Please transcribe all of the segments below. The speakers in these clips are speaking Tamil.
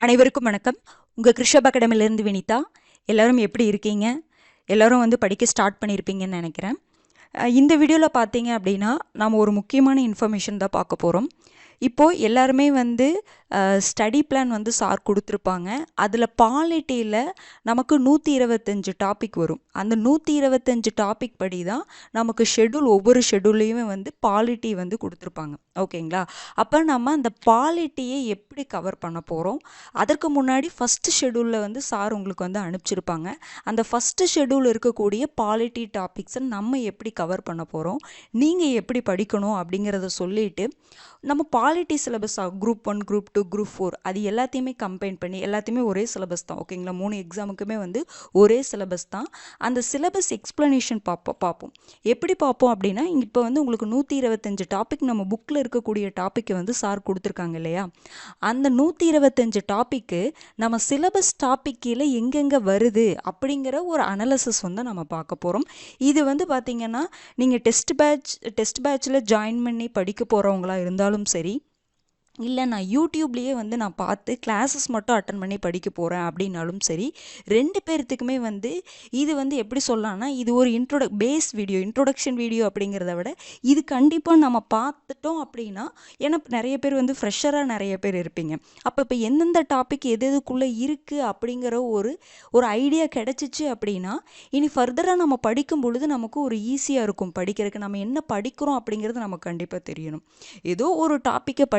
அனைவருக்கும் வணக்கம். உங்கள் கிருஷப் அகாடமிலேருந்து வினிதா. எல்லோரும் எப்படி இருக்கீங்க? எல்லோரும் படிக்க ஸ்டார்ட் பண்ணியிருப்பீங்கன்னு நினைக்கிறேன். இந்த வீடியோவில் பார்த்தீங்க அப்படின்னா நாம் ஒரு முக்கியமான இன்ஃபர்மேஷன் தான் பார்க்க போகிறோம். இப்போது எல்லாருமே ஸ்டடி பிளான் சார் கொடுத்துருப்பாங்க. அதில் பாலிட்டியில் நமக்கு 125 டாபிக் வரும். அந்த 125 டாபிக் படி தான் நமக்கு ஷெட்யூல், ஒவ்வொரு ஷெட்யூல்லையுமே பாலிட்டி கொடுத்துருப்பாங்க. ஓகேங்களா? அப்போ நம்ம அந்த பாலிட்டியை எப்படி கவர் பண்ண போகிறோம்? அதற்கு முன்னாடி ஃபஸ்ட்டு ஷெட்யூலில் சார் உங்களுக்கு அனுப்பிச்சிருப்பாங்க. அந்த ஃபஸ்ட்டு ஷெட்யூல் இருக்கக்கூடிய பாலிட்டி டாபிக்ஸை நம்ம எப்படி கவர் பண்ண போகிறோம், நீங்கள் எப்படி படிக்கணும் அப்படிங்கிறத சொல்லிவிட்டு, நம்ம polity syllabus group 1, group 2, group 4 அது எல்லாத்தையுமே கம்பைன் பண்ணி எல்லாத்தையுமே ஒரே சிலபஸ் தான். ஓகேங்களா? 3 எக்ஸாமுக்குமே ஒரே சிலபஸ் தான். அந்த சிலபஸ் எக்ஸ்ப்ளனேஷன் பார்ப்போம். எப்படி பார்ப்போம் அப்படின்னா, இப்போ உங்களுக்கு 125 டாபிக் நம்ம புக்கில் இருக்கக்கூடிய டாப்பிக்கை சார் கொடுத்துருக்காங்க இல்லையா? அந்த 125 டாப்பிக்கு நம்ம சிலபஸ் டாபிக் கீழே எங்கெங்கே வருது அப்படிங்கிற ஒரு அனாலிசிஸ் நம்ம பார்க்க போகிறோம். இது பார்த்திங்கன்னா, நீங்கள் டெஸ்ட் பேட்சில் ஜாயின் பண்ணி படிக்க போகிறவங்களா இருந்தாலும் சரி, இல்லை நான் யூடியூப்லேயே நான் பார்த்து கிளாஸஸ் மட்டும் அட்டன் பண்ணி படிக்க போகிறேன் அப்படின்னாலும் சரி, 2 பேர்த்துக்குமே இது எப்படி சொல்லலாம்னா, இது ஒரு இன்ட்ரோடக்ஷன் வீடியோ அப்படிங்கிறத விட இது கண்டிப்பாக நம்ம பார்த்துட்டோம் அப்படின்னா, ஏன்னா நிறைய பேர் ஃப்ரெஷராக நிறைய பேர் இருப்பீங்க. இப்போ எந்தெந்த டாபிக் எதுக்குள்ளே இருக்குது அப்படிங்கிற ஒரு ஐடியா கிடச்சிச்சு அப்படின்னா, இனி ஃபர்தராக நம்ம படிக்கும் பொழுது நமக்கு ஒரு ஈஸியாக இருக்கும் படிக்கிறதுக்கு. நம்ம என்ன படிக்கிறோம் அப்படிங்கிறது நமக்கு கண்டிப்பாக தெரியணும். ஏதோ ஒரு டாப்பிக்கை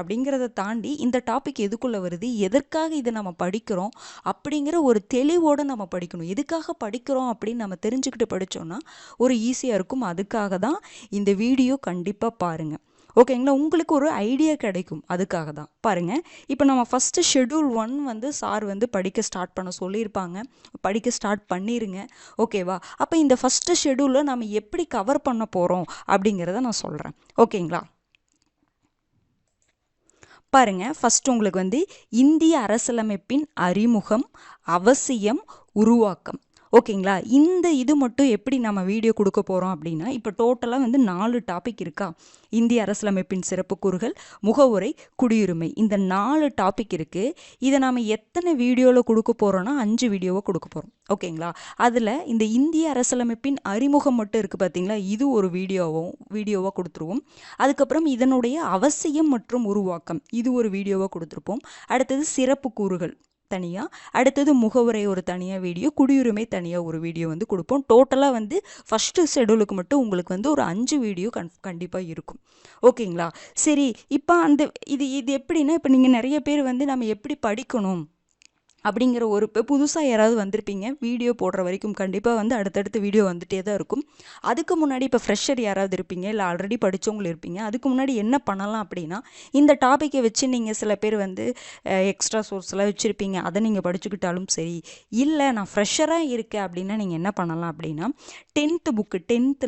அப்படிங்கிறத தாண்டி இந்த டாபிக் எதுக்குள்ளே வருது, எதற்காக இதை நம்ம படிக்கிறோம் அப்படிங்கிற ஒரு தெளிவோடு நம்ம படிக்கணும். எதுக்காக படிக்கிறோம் அப்படின்னு நம்ம தெரிஞ்சுக்கிட்டு படித்தோன்னா ஒரு ஈஸியாக இருக்கும். அதுக்காக தான் இந்த வீடியோ கண்டிப்பாக பாருங்கள். ஓகேங்களா? உங்களுக்கு ஒரு ஐடியா கிடைக்கும். அதுக்காக தான் பாருங்கள். இப்போ நம்ம ஃபஸ்ட்டு ஷெட்யூல் 1 சார் படிக்க ஸ்டார்ட் பண்ண சொல்லியிருப்பாங்க. படிக்க ஸ்டார்ட் பண்ணிடுங்க. ஓகேவா? அப்போ இந்த ஃபஸ்ட்டு ஷெட்யூலில் நம்ம எப்படி கவர் பண்ண போகிறோம் அப்படிங்கிறத நான் சொல்கிறேன். ஓகேங்களா? பாருங்க, ஃபர்ஸ்ட் உங்களுக்கு இந்திய அரசியலமைப்பின் அறிமுகம், அவசியம், உருவாக்கம். ஓகேங்களா? இது மட்டும் எப்படி நம்ம வீடியோ கொடுக்க போகிறோம் அப்படின்னா, இப்போ டோட்டலாக 4 டாபிக் இருக்கா? இந்திய அரசியலமைப்பின் சிறப்புக்கூறுகள், முகவுரை, குடியுரிமை, இந்த 4 டாபிக் இருக்குது. இதை நாம் எத்தனை வீடியோவில் கொடுக்க போகிறோன்னா 5 வீடியோவை கொடுக்க போகிறோம். ஓகேங்களா? அதில் இந்த இந்திய அரசியலமைப்பின் அறிமுகம் மட்டும் இருக்குது பார்த்தீங்களா? இது ஒரு வீடியோவாக கொடுத்துருவோம். அதுக்கப்புறம் இதனுடைய அவசியம் மற்றும் உருவாக்கம், இது ஒரு வீடியோவாக கொடுத்துருப்போம். அடுத்தது சிறப்பு கூறுகள் தனியாக, அடுத்தது முகவுரை ஒரு தனியாக வீடியோ, குடியுரிமை தனியாக ஒரு வீடியோ கொடுப்போம். டோட்டலாக ஃபஸ்ட்டு ஷெட்யூலுக்கு மட்டும் உங்களுக்கு ஒரு 5 வீடியோ கண்டிப்பாக இருக்கும். ஓகேங்களா? சரி, இப்போ இது எப்படின்னா, இப்போ நீங்கள் நிறைய பேர் நம்ம எப்படி படிக்கணும் அப்படிங்கிற இப்போ புதுசாக யாராவது வந்திருப்பீங்க, வீடியோ போடுற வரைக்கும் கண்டிப்பாக அடுத்தடுத்து வீடியோ வந்துகிட்டே தான் இருக்கும். அதுக்கு முன்னாடி இப்போ ஃப்ரெஷர் யாராவது இருப்பீங்க, இல்லை ஆல்ரெடி படித்தவங்களும் இருப்பீங்க. அதுக்கு முன்னாடி என்ன பண்ணலாம் அப்படின்னா, இந்த டாப்பிக்கை வச்சு நீங்கள் சில பேர் எக்ஸ்ட்ரா சோர்ஸ்லாம் வச்சுருப்பீங்க, அதை நீங்கள் படிச்சுக்கிட்டாலும் சரி. இல்லை நான் ஃப்ரெஷராக இருக்கேன் அப்படின்னா நீங்கள் என்ன பண்ணலாம் அப்படின்னா, 10th புக்கு 10th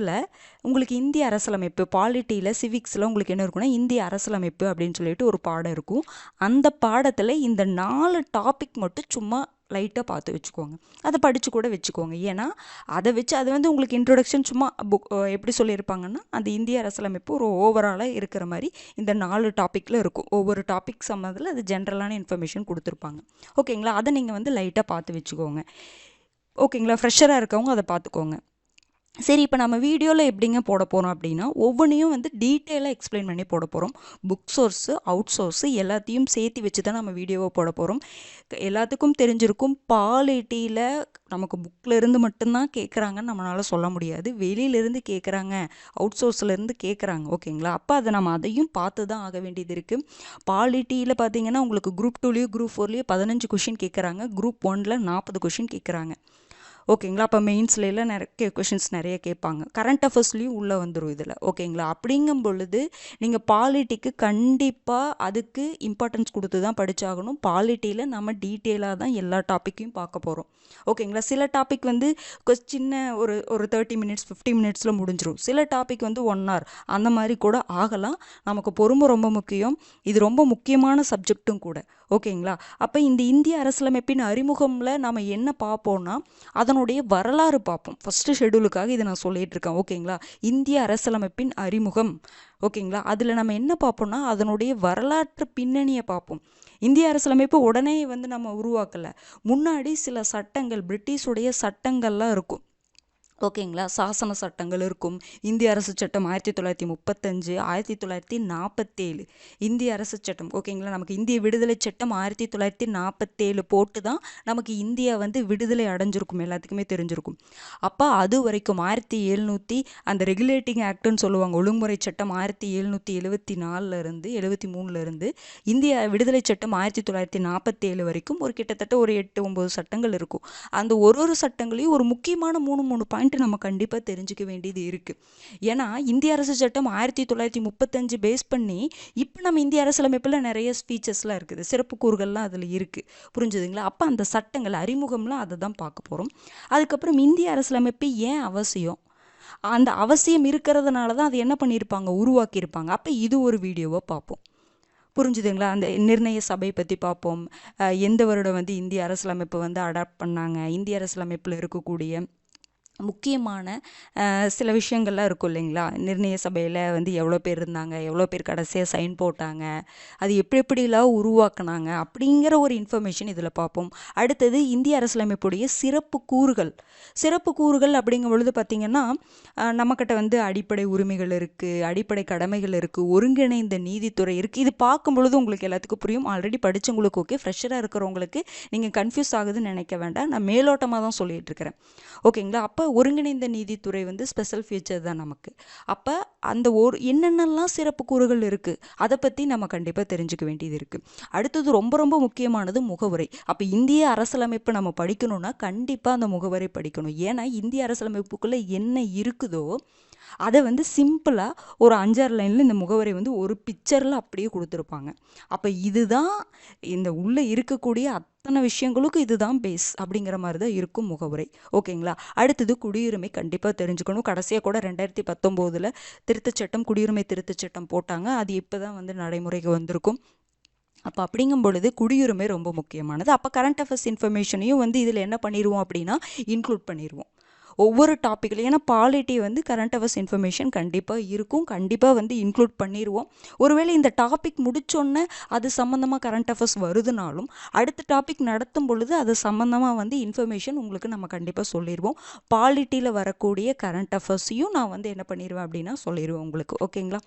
உங்களுக்கு இந்திய அரசியலமைப்பு, பாலிட்டியில் சிவிக்ஸில் உங்களுக்கு என்ன இருக்குன்னா, இந்திய அரசியலமைப்பு அப்படின்னு சொல்லிட்டு ஒரு பாடம் இருக்கும். அந்த பாடத்தில் இந்த 4 டாபிக் மட்டும் சும்மா லைட்டாக பார்த்து வச்சுக்கோங்க. அதை படித்து கூட வச்சுக்கோங்க. ஏன்னா அதை வச்சு அது உங்களுக்கு இன்ட்ரொடக்ஷன் சும்மா எப்படி சொல்லியிருப்பாங்கன்னா, அந்த இந்திய அரசியலமைப்பு ஒரு ஓவராலாக இருக்கிற மாதிரி இந்த 4 டாப்பிக்கில் இருக்கும். ஒவ்வொரு டாபிக் சம்மந்தத்தில் அது ஜென்ரலான இன்ஃபர்மேஷன் கொடுத்துருப்பாங்க. ஓகேங்களா? அதை நீங்கள் லைட்டாக பார்த்து வச்சுக்கோங்க. ஓகேங்களா? ஃப்ரெஷராக இருக்கவங்க அதை பார்த்துக்கோங்க. சரி, இப்போ நம்ம வீடியோவில் எப்படிங்க போட போகிறோம் அப்படின்னா, ஒவ்வொன்றையும் டீட்டெயிலாக எக்ஸ்பிளைன் பண்ணி போட போகிறோம். புக் சோர்ஸு, அவுட் சோர்ஸு எல்லாத்தையும் சேர்த்து வச்சு தான் நம்ம வீடியோவை போட போகிறோம். எல்லாத்துக்கும் தெரிஞ்சிருக்கும், பாலிட்டியில் நமக்கு புக்கில் இருந்து மட்டும்தான் கேட்குறாங்கன்னு நம்மளால் சொல்ல முடியாது. வெளியிலேருந்து கேட்குறாங்க, அவுட் சோர்ஸ்லேருந்து கேட்குறாங்க. ஓகேங்களா? அப்போ அதையும் பார்த்து தான் ஆக வேண்டியது இருக்குது. பாலிட்டியில் பார்த்தீங்கன்னா உங்களுக்கு குரூப் 2லேயும் குரூப் 4லேயும் 15 கொஷின் கேட்குறாங்க. குரூப் 1ல் 40 கொஷின் கேட்குறாங்க. ஓகேங்களா? அப்போ மெயின்ஸ்லாம் நிறைய கொஷின்ஸ் நிறைய கேட்பாங்க. கரண்ட் அஃபேர்ஸ்லேயும் உள்ளே வந்துடும் இதில். ஓகேங்களா? அப்படிங்கும் பொழுது நீங்கள் பாலிட்டிக்கு கண்டிப்பாக அதுக்கு இம்பார்ட்டன்ஸ் கொடுத்து தான் படித்தாகணும். பாலிட்டியில் நம்ம டீட்டெயிலாக தான் எல்லா டாப்பிக்கையும் பார்க்க போகிறோம். ஓகேங்களா? சில டாபிக் சின்ன ஒரு 30 மினிட்ஸ் 50 மினிட்ஸில் முடிஞ்சிடும். சில டாபிக் 1 hour அந்த மாதிரி கூட ஆகலாம். நமக்கு பொறுமை ரொம்ப முக்கியம். இது ரொம்ப முக்கியமான சப்ஜெக்ட்டும் கூட. ஓகேங்களா? அப்போ இந்த இந்திய அரசியலமைப்பின் அறிமுகமில் நம்ம என்ன பார்ப்போம்னா, அதனுடைய அதனுடைய வரலாறு பார்ப்போம். ஃபஸ்ட்டு ஷெடியூலுக்காக இதை நான் சொல்லிட்டு இருக்கேன். ஓகேங்களா? இந்திய அரசியலமைப்பின் அறிமுகம். ஓகேங்களா? அதில் நம்ம என்ன பார்ப்போம்னா அதனுடைய வரலாற்று பின்னணியை பார்ப்போம். இந்திய அரசியலமைப்பு உடனே வந்து நம்ம உருவாக்கலை. முன்னாடி சில சட்டங்கள், பிரிட்டிஷுடைய சட்டங்கள்லாம் இருக்கும். ஓகேங்களா? சாசன சட்டங்கள் இருக்கும். இந்திய அரசு சட்டம் 1935, 1947 இந்திய அரசு சட்டம். ஓகேங்களா? நமக்கு இந்திய விடுதலை சட்டம் 1947 போட்டு தான் நமக்கு இந்தியா வந்து விடுதலை அடைஞ்சிருக்கும், எல்லாத்துக்குமே தெரிஞ்சிருக்கும். அப்போ அது வரைக்கும் 1700 அந்த ரெகுலேட்டிங் ஆக்ட்னு சொல்லுவாங்க, ஒழுங்குமுறை சட்டம் 1774 73 இந்திய விடுதலை சட்டம் 1947 வரைக்கும் ஒரு கிட்டத்தட்ட ஒரு 8-9 சட்டங்கள் இருக்கும். அந்த ஒரு சட்டங்களையும் ஒரு முக்கியமான 3 பாயிண்ட் நம்ம கண்டிப்பாக தெரிஞ்சுக்க வேண்டியது இருக்குது. ஏன்னா இந்திய அரசு சட்டம் 1935 பேஸ் பண்ணி இப்போ நம்ம இந்திய அரசியலமைப்பில் நிறைய ஸ்பீச்சஸ்லாம் இருக்குது, சிறப்பு கூறுகள்லாம் அதில் இருக்குது. புரிஞ்சுதுங்களா? அப்போ அந்த சட்டங்கள் அறிமுகம்லாம் அதை தான் பார்க்க போகிறோம். அதுக்கப்புறம் இந்திய அரசியலமைப்பு ஏன் அவசியம், அந்த அவசியம் இருக்கிறதுனால தான் அது என்ன பண்ணியிருப்பாங்க, உருவாக்கியிருப்பாங்க. அப்போ இது ஒரு வீடியோவை பார்ப்போம். புரிஞ்சுதுங்களா? அந்த நிர்ணய சபை பற்றி பார்ப்போம். எந்த வருடம் வந்து இந்திய அரசியலமைப்பு வந்து அடாப்ட் பண்ணாங்க, இந்திய அரசியலமைப்பில் இருக்கக்கூடிய முக்கியமான சில விஷயங்கள்லாம் இருக்கும் இல்லைங்களா? நிர்ணய சபையில் வந்து எவ்வளோ பேர் இருந்தாங்க, எவ்வளோ பேர் கடைசியாக சைன் போட்டாங்க, அது எப்படிலாம் உருவாக்குனாங்க அப்படிங்கிற ஒரு இன்ஃபர்மேஷன் இதில் பார்ப்போம். அடுத்தது இந்திய அரசியலமைப்புடைய சிறப்பு கூறுகள். சிறப்பு கூறுகள் அப்படிங்கும் பொழுது பார்த்திங்கன்னா நம்மக்கிட்ட வந்து அடிப்படை உரிமைகள் இருக்குது, அடிப்படை கடமைகள் இருக்குது, ஒருங்கிணைந்த நீதித்துறை இருக்குது. இது பார்க்கும் பொழுது உங்களுக்கு எல்லாத்துக்கும் புரியும். ஆல்ரெடி படித்தவங்களுக்கு ஓகே, ஃப்ரெஷராக இருக்கிறவங்களுக்கு நீங்கள் கன்ஃபியூஸ் ஆகுதுன்னு நினைக்க வேண்டாம், நான் மேலோட்டமாக தான் சொல்லிகிட்டு இருக்கிறேன். ஓகேங்களா? அப்போ ஒருங்கிணைந்த நீதித்துறை வந்து ஸ்பெஷல் ஃபீச்சர் தான் நமக்கு. அப்போ அந்த என்னென்னலாம் சிறப்பு கூறுகள் இருக்குது அதை பற்றி நம்ம கண்டிப்பாக தெரிஞ்சுக்க வேண்டியது இருக்குது. அடுத்தது ரொம்ப முக்கியமானது முகவுரை. அப்போ இந்திய அரசியலமைப்பு நம்ம படிக்கணும்னா கண்டிப்பாக அந்த முகவரை படிக்கணும். ஏன்னா இந்திய அரசியலமைப்புக்குள்ளே என்ன இருக்குதோ அதை வந்து சிம்பிளாக ஒரு 5-6 லைனில் இந்த முகவரை வந்து ஒரு பிக்சரில் அப்படியே கொடுத்துருப்பாங்க. அப்போ இதுதான் இந்த உள்ளே இருக்கக்கூடிய அத்தனை விஷயங்களுக்கும் இதுதான் பேஸ் அப்படிங்கிற மாதிரி தான் இருக்கும் முகவுரை. ஓகேங்களா? அடுத்தது குடியுரிமை கண்டிப்பாக தெரிஞ்சுக்கணும். கடைசியாக கூட 2019 திருத்தச் சட்டம், குடியுரிமை திருத்தச் சட்டம் போட்டாங்க. அது இப்போ தான் வந்து நடைமுறைக்கு வந்திருக்கும். அப்போ அப்படிங்கும் பொழுது குடியுரிமை ரொம்ப முக்கியமானது. அப்போ கரண்ட் அஃபேர்ஸ் இன்ஃபர்மேஷனையும் வந்து இதில் என்ன பண்ணிடுவோம் அப்படின்னா இன்க்ளூட் பண்ணிடுவோம் ஒவ்வொரு டாப்பிக்கில். ஏன்னா பாலிட்டி வந்து கரண்ட் அஃபேர்ஸ் இன்ஃபர்மேஷன் கண்டிப்பாக இருக்கும், கண்டிப்பாக வந்து இன்க்ளூட் பண்ணிடுவோம். ஒருவேளை இந்த டாபிக் முடிச்சோன்னே அது சம்மந்தமாக கரண்ட் அஃபேர்ஸ் வருதுனாலும் அடுத்த டாபிக் நடத்தும் பொழுது அது சம்மந்தமாக வந்து இன்ஃபர்மேஷன் உங்களுக்கு நம்ம கண்டிப்பாக சொல்லிடுவோம். பாலிட்டியில் வரக்கூடிய கரண்ட் அஃபேர்ஸையும் நான் வந்து என்ன பண்ணிடுவேன் அப்படின்னா சொல்லிடுவேன் உங்களுக்கு. ஓகேங்களா?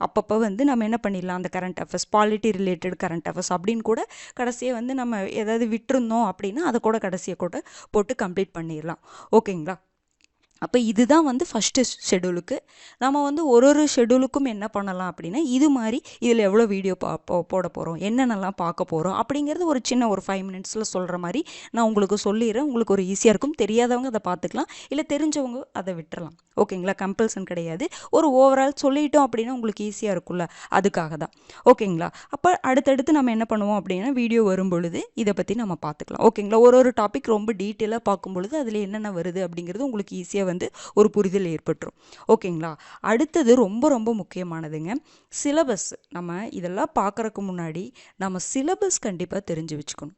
அப்பப்போ வந்து நம்ம என்ன பண்ணிடலாம், அந்த current affairs, polity related current affairs அப்படின்னு கூட கடைசியாக வந்து நம்ம ஏதாவது விட்டுருந்தோம் அப்படின்னா அதை கூட கடைசியாக கூட போட்டு கம்ப்ளீட் பண்ணிடலாம். ஓகேங்களா? அப்போ இதுதான் வந்து ஃபஸ்ட்டு ஷெடியூலுக்கு. நம்ம வந்து ஒரு ஷெடியூலுக்கும் என்ன பண்ணலாம் அப்படின்னா இது மாதிரி இதில் எவ்வளோ வீடியோ போட போகிறோம், என்னென்னலாம் பார்க்க போகிறோம் அப்படிங்கிறது ஒரு சின்ன ஒரு 5 மினிட்ஸில் சொல்கிற மாதிரி நான் உங்களுக்கு சொல்லிடுறேன். உங்களுக்கு ஒரு ஈஸியாக இருக்கும். தெரியாதவங்க அதை பார்த்துக்கலாம், இல்லை தெரிஞ்சவங்க அதை விட்டுறலாம். ஓகேங்களா? கம்பல்சன் கிடையாது. ஒரு ஓவரால் சொல்லிட்டோம் அப்படின்னா உங்களுக்கு ஈஸியாக இருக்கும்ல, அதுக்காக தான். ஓகேங்களா? அப்போ அடுத்தடுத்து நம்ம என்ன பண்ணுவோம் அப்படின்னா வீடியோ வரும் பொழுது இதை பற்றி நம்ம பார்த்துக்கலாம். ஓகேங்களா? ஒரு டாபிக் ரொம்ப டீட்டெயிலாக பார்க்கும் பொழுது அதில் என்னென்ன வருது அப்படிங்கிறது உங்களுக்கு ஈஸியாக வந்து ஒரு புரிதல் ஏற்பட்டுரும். ஓகேங்களா? அடுத்தது ரொம்ப முக்கியமானதுங்க சிலபஸ். நம்ம இதெல்லாம் பார்க்கறதுக்கு முன்னாடி நம்ம சிலபஸ் கண்டிப்பாக தெரிஞ்சு வச்சுக்கணும்.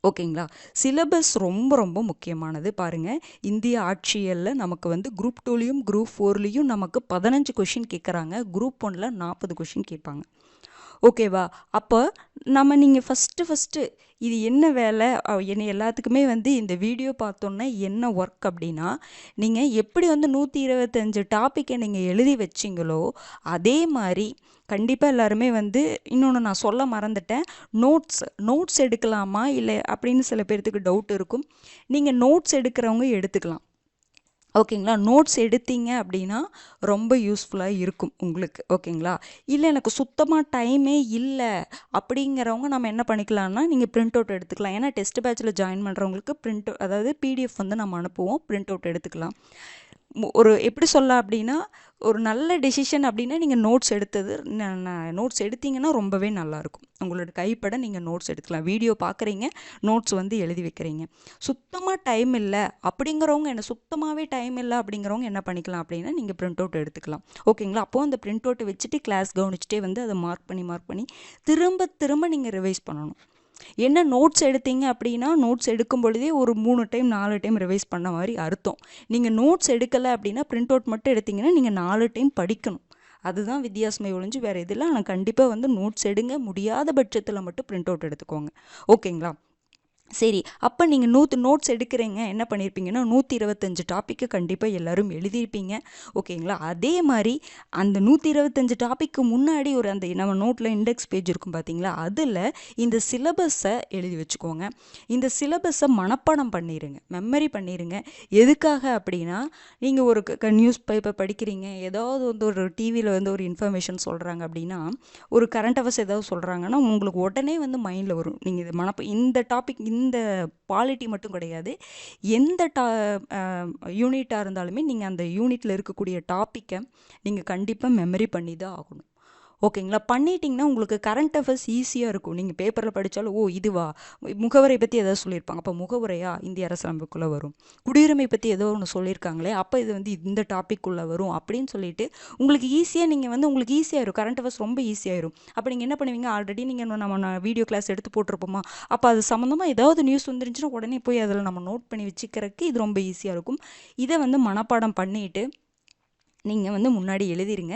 ஓகேங்களா? சிலபஸ் ரொம்ப முக்கியமானது. பாருங்கள், இந்திய ஆட்சியலில் நமக்கு வந்து குரூப் 2லையும் குரூப் 4லையும் நமக்கு 15 கொஷின் கேட்குறாங்க, குரூப் 1ல் 40 கொஷின் கேட்பாங்க. ஓகேவா? அப்போ நீங்கள் ஃபஸ்ட்டு இது என்ன வேலை, என்ன எல்லாத்துக்குமே வந்து இந்த வீடியோ பார்த்தோன்னே என்ன ஒர்க் அப்படின்னா, நீங்கள் எப்படி வந்து 125 டாப்பிக்கை நீங்கள் எழுதி வச்சிங்களோ அதே மாதிரி கண்டிப்பாக எல்லாருமே வந்து இன்னொன்று நான் சொல்ல மறந்துட்டேன், நோட்ஸ் எடுக்கலாமா இல்லை அப்படின்னு சில பேர்த்துக்கு டவுட் இருக்கும். நீங்கள் நோட்ஸ் எடுக்கிறவங்க எடுத்துக்கலாம். ஓகேங்களா? நோட்ஸ் எடுத்தீங்க அப்படின்னா ரொம்ப யூஸ்ஃபுல்லாக இருக்கும் உங்களுக்கு. ஓகேங்களா? இல்லை எனக்கு சுத்தமாக டைமே இல்லை அப்படிங்கிறவங்க நம்ம என்ன பண்ணிக்கலாம்னா நீங்கள் பிரிண்ட் அவுட் எடுத்துக்கலாம். ஏன்னா டெஸ்ட் பேட்சில் ஜாயின் பண்ணுறவங்களுக்கு அதாவது பிடிஎஃப் வந்து நம்ம அனுப்புவோம், பிரிண்ட் அவுட் எடுத்துக்கலாம். ஒரு எப்படி சொல்ல அப்படின்னா ஒரு நல்ல டெசிஷன் அப்படின்னா நீங்கள் நோட்ஸ் எடுத்தீங்கன்னா ரொம்பவே நல்லாயிருக்கும். உங்களோட கைப்பட நீங்கள் நோட்ஸ் எடுத்துக்கலாம். வீடியோ பார்க்குறீங்க, நோட்ஸ் வந்து எழுதி வைக்கிறீங்க. சுத்தமாக டைம் இல்லை அப்படிங்கிறவங்க சுத்தமாகவே டைம் இல்லை அப்படிங்கிறவங்க என்ன பண்ணிக்கலாம் அப்படின்னா நீங்கள் பிரிண்ட் அவுட் எடுத்துக்கலாம். ஓகேங்களா? அப்போது அந்த பிரிண்ட் அவுட்டை வச்சுட்டு கிளாஸ் கவனிச்சுட்டே வந்து அதை மார்க் பண்ணி திரும்ப நீங்கள் ரிவைஸ் பண்ணணும். என்ன நோட்ஸ் எடுத்தீங்க அப்படின்னா நோட்ஸ் எடுக்கும் பொழுதே ஒரு 3 டைம் 4 டைம் ரிவைஸ் பண்ண மாதிரி அர்த்தம். நீங்கள் நோட்ஸ் எடுக்கலை அப்படின்னா பிரிண்ட் அவுட் மட்டும் எடுத்தீங்கன்னா நீங்கள் 4 டைம் படிக்கணும். அதுதான் வித்தியாசமே ஒழிஞ்சு வேறு இதெல்லாம் நான் கண்டிப்பாக வந்து நோட்ஸ் எடுங்க, முடியாத பட்சத்தில் மட்டும் பிரிண்ட் அவுட் எடுத்துக்கோங்க. ஓகேங்களா? சரி, அப்போ நீங்கள் நோட்ஸ் எடுக்கிறீங்க, என்ன பண்ணியிருப்பீங்கன்னா 125 டாப்பிக்கு கண்டிப்பாக எல்லோரும் எழுதியிருப்பீங்க. ஓகேங்களா? அதே மாதிரி அந்த 125 டாப்பிக்கு முன்னாடி ஒரு அந்த நம்ம நோட்டில் இண்டெக்ஸ் பேஜ் இருக்கும் பார்த்தீங்களா, அதில் இந்த சிலபஸை எழுதி வச்சுக்கோங்க. இந்த சிலபஸை மனப்பாடம் பண்ணிடுங்க, மெமரி பண்ணிடுங்க. எதுக்காக அப்படின்னா, நீங்கள் ஒரு நியூஸ் பேப்பர் படிக்கிறீங்க, ஏதாவது வந்து ஒரு டிவியில் வந்து ஒரு இன்ஃபர்மேஷன் சொல்கிறாங்க அப்படின்னா, ஒரு கரண்ட் அவர்ஸ் ஏதாவது சொல்கிறாங்கன்னா உங்களுக்கு உடனே வந்து மைண்டில் வரும். நீங்கள் இது இந்த டாபிக் இந்த பாலிட்டி மட்டும் கிடையாது, எந்த யூனிட்டாக இருந்தாலுமே நீங்கள் அந்த யூனிட்டில் இருக்கக்கூடிய டாப்பிக்கை நீங்கள் கண்டிப்பாக மெமரி பண்ணி தான் ஆகணும். ஓகேங்களா? பண்ணிட்டீங்கன்னா உங்களுக்கு கரண்ட் அஃபேர்ஸ் ஈஸியாக இருக்கும். நீங்கள் பேப்பரில் படித்தாலும் ஓ இதுவா, முகவரை பற்றி ஏதாவது சொல்லியிருப்பாங்க, அப்போ முகவரையா இந்திய அரசியலமைப்புக்குள்ளே வரும். குடியுரிமை பற்றி ஏதோ ஒன்று சொல்லியிருக்காங்களே, அப்போ இது வந்து இந்த டாப்பிக்குள்ளே வரும் அப்படின்னு சொல்லிட்டு உங்களுக்கு ஈஸியாக நீங்கள் வந்து உங்களுக்கு ஈஸியாக இருக்கும். கரண்ட் அஃபேர்ஸ் ரொம்ப ஈஸியாகிடும். அப்போ நீங்கள் என்ன பண்ணுவீங்க, ஆல்ரெடி நீங்கள் நம்ம வீடியோ கிளாஸ் எடுத்து போட்டிருப்போமா, அப்போ அது சம்மந்தமாக ஏதாவது நியூஸ் வந்துருந்துச்சுன்னா உடனே போய் அதில் நம்ம நோட் பண்ணி வச்சுக்கிறதுக்கு இது ரொம்ப ஈஸியாக இருக்கும். இதை வந்து மனப்பாடம் பண்ணிவிட்டு நீங்கள் வந்து முன்னாடி எழுதிருங்க.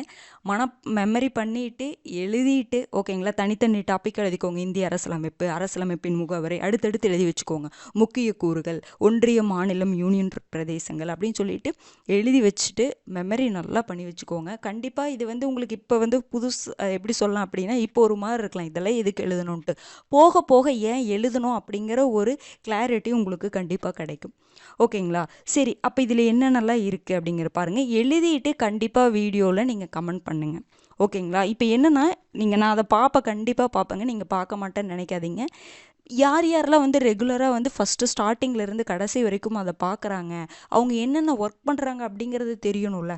மெமரி பண்ணிவிட்டு எழுதிட்டு ஓகேங்களா, தனித்தனி டாப்பிக் எழுதிக்கோங்க. இந்திய அரசியலமைப்பு, அரசியலமைப்பின் முகவரை அடுத்தடுத்து எழுதி வச்சுக்கோங்க. முக்கிய கூறுகள், ஒன்றிய, மாநிலம், யூனியன் பிரதேசங்கள் அப்படின்னு சொல்லிட்டு எழுதி வச்சுட்டு மெமரி நல்லா பண்ணி வச்சுக்கோங்க. கண்டிப்பாக இது வந்து உங்களுக்கு இப்போ வந்து புதுசு எப்படி சொல்லலாம் அப்படின்னா, இப்போ ஒரு மாதிரி இருக்கலாம், இதெல்லாம் எதுக்கு எழுதணுன்ட்டு. போக போக ஏன் எழுதணும் அப்படிங்கிற ஒரு கிளாரிட்டி உங்களுக்கு கண்டிப்பாக கிடைக்கும். ஓகேங்களா? சரி, அப்போ இதில் என்னென்னலாம் இருக்குது அப்படிங்கிற பாருங்கள். எழுதிட்டு கண்டிப்பாக வீடியோவில் நீங்கள் கமெண்ட் பண்ணுங்கள். ஓகேங்களா? இப்போ என்னென்னா நான் அதை கண்டிப்பாக பார்ப்பேங்க, நீங்கள் பார்க்க மாட்டேன்னு நினைக்காதீங்க. யாரெல்லாம் வந்து ரெகுலராக வந்து ஃபஸ்ட்டு ஸ்டார்டிங்லேருந்து கடைசி வரைக்கும் அதை பார்க்குறாங்க, அவங்க என்னென்ன ஒர்க் பண்ணுறாங்க அப்படிங்கிறது தெரியணும்ல.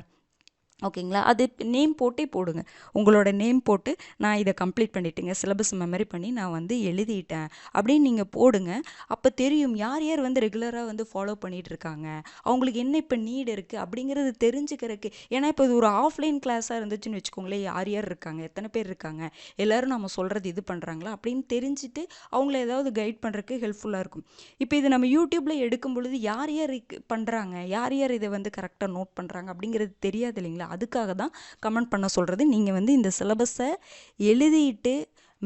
ஓகேங்களா? அது நேம் போட்டே போடுங்க. உங்களோட நேம் போட்டு நான் இதை கம்ப்ளீட் பண்ணிட்டேங்க, சிலபஸ் மெமரி பண்ணி நான் வந்து எழுதிட்டேன் அப்படின்னு நீங்கள் போடுங்க. அப்போ தெரியும் யார் யார் வந்து ரெகுலராக வந்து ஃபாலோ பண்ணிகிட்டு இருக்காங்க, அவங்களுக்கு என்ன இப்போ நீட் இருக்குது அப்படிங்கிறது தெரிஞ்சுக்கிறதுக்கு. ஏன்னா இப்போ இது ஒரு ஆஃப்லைன் கிளாஸாக இருந்துச்சுன்னு வச்சுக்கோங்களேன், யார் யார் இருக்காங்க, எத்தனை பேர் இருக்காங்க, எல்லோரும் நம்ம சொல்கிறது இது பண்ணுறாங்களா அப்படின்னு தெரிஞ்சுட்டு அவங்கள ஏதாவது கைட் பண்ணுறதுக்கு ஹெல்ப்ஃபுல்லாக இருக்கும். இப்போ இது நம்ம யூடியூப்பில் எடுக்கும் பொழுது யார் யார் பண்ணுறாங்க, யார் யார் இதை வந்து கரெக்டாக நோட் பண்ணுறாங்க அப்படிங்கிறது தெரியாது இல்லைங்களா? அதுக்காக தான் கமெண்ட் பண்ண சொல்கிறது. நீங்கள் வந்து இந்த சிலபஸை எழுதிட்டு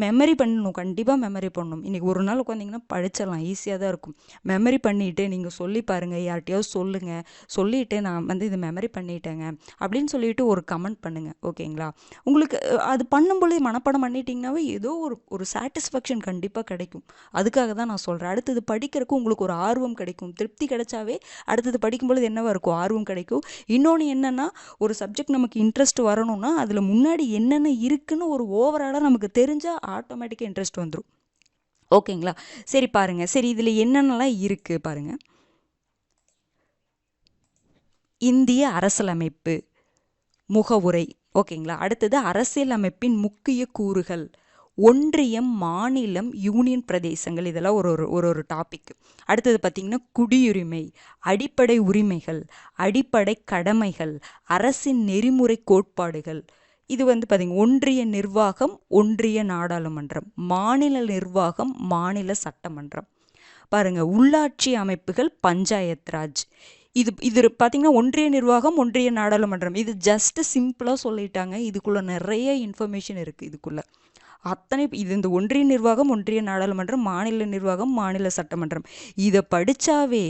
மெமரி பண்ணணும், கண்டிப்பாக மெமரி பண்ணணும். இன்றைக்கி ஒரு நாள் உட்காந்திங்கன்னா படிச்சிடலாம், ஈஸியாக தான் இருக்கும். மெமரி பண்ணிவிட்டு நீங்கள் சொல்லி பாருங்கள், யார்கிட்டையாவது சொல்லுங்கள், சொல்லிவிட்டு நான் வந்து இது மெமரி பண்ணிட்டேங்க அப்படின்னு சொல்லிவிட்டு ஒரு கமெண்ட் பண்ணுங்கள். ஓகேங்களா? உங்களுக்கு அது பண்ணும்பொழுது மனப்பாடம் பண்ணிட்டீங்கன்னாவே ஏதோ ஒரு சாட்டிஸ்ஃபேக்ஷன் கண்டிப்பாக கிடைக்கும். அதுக்காக தான் நான் சொல்கிறேன். அடுத்தது படிக்கிறதுக்கு உங்களுக்கு ஒரு ஆர்வம் கிடைக்கும். திருப்தி கிடைச்சாவே அடுத்தது படிக்கும்பொழுது என்னவாக இருக்கும், ஆர்வம் கிடைக்கும். இன்னொன்று என்னென்னா, ஒரு சப்ஜெக்ட் நமக்கு இன்ட்ரெஸ்ட் வரணும்னா அதில் முன்னாடி என்னென்ன இருக்குன்னு ஒரு ஓவராலாக நமக்கு தெரிஞ்சால் ஆட்டோமேட்டிக்காக இன்ட்ரெஸ்ட் வந்துடும். ஓகேங்களா? சரி பாருங்கள், சரி இதில் என்னென்னலாம் இருக்குது பாருங்கள். இந்திய அரசியலமைப்பு முகவுரை. ஓகேங்களா? அடுத்தது அரசியலமைப்பின் முக்கிய கூறுகள், ஒன்றியம், மாநிலம், யூனியன் பிரதேசங்கள், இதெல்லாம் ஒரு டாபிக். அடுத்தது பார்த்திங்கன்னா குடியுரிமை, அடிப்படை உரிமைகள், அடிப்படை கடமைகள், அரசின் நெறிமுறை கோட்பாடுகள். இது வந்து பார்த்திங்க ஒன்றிய நிர்வாகம், ஒன்றிய நாடாளுமன்றம், மாநில நிர்வாகம், மாநில சட்டமன்றம். பாருங்கள், உள்ளாட்சி அமைப்புகள், பஞ்சாயத் ராஜ். இது பார்த்திங்கன்னா ஒன்றிய நிர்வாகம், ஒன்றிய நாடாளுமன்றம். இது ஜஸ்ட்டு சிம்பிளாக சொல்லிட்டாங்க. இதுக்குள்ளே நிறைய இன்ஃபர்மேஷன் இருக்குது. இதுக்குள்ளே அத்தனை இந்த ஒன்றிய நிர்வாகம், ஒன்றிய நாடாளுமன்றம், மாநில நிர்வாகம், மாநில சட்டமன்றம், இதை படித்தாவே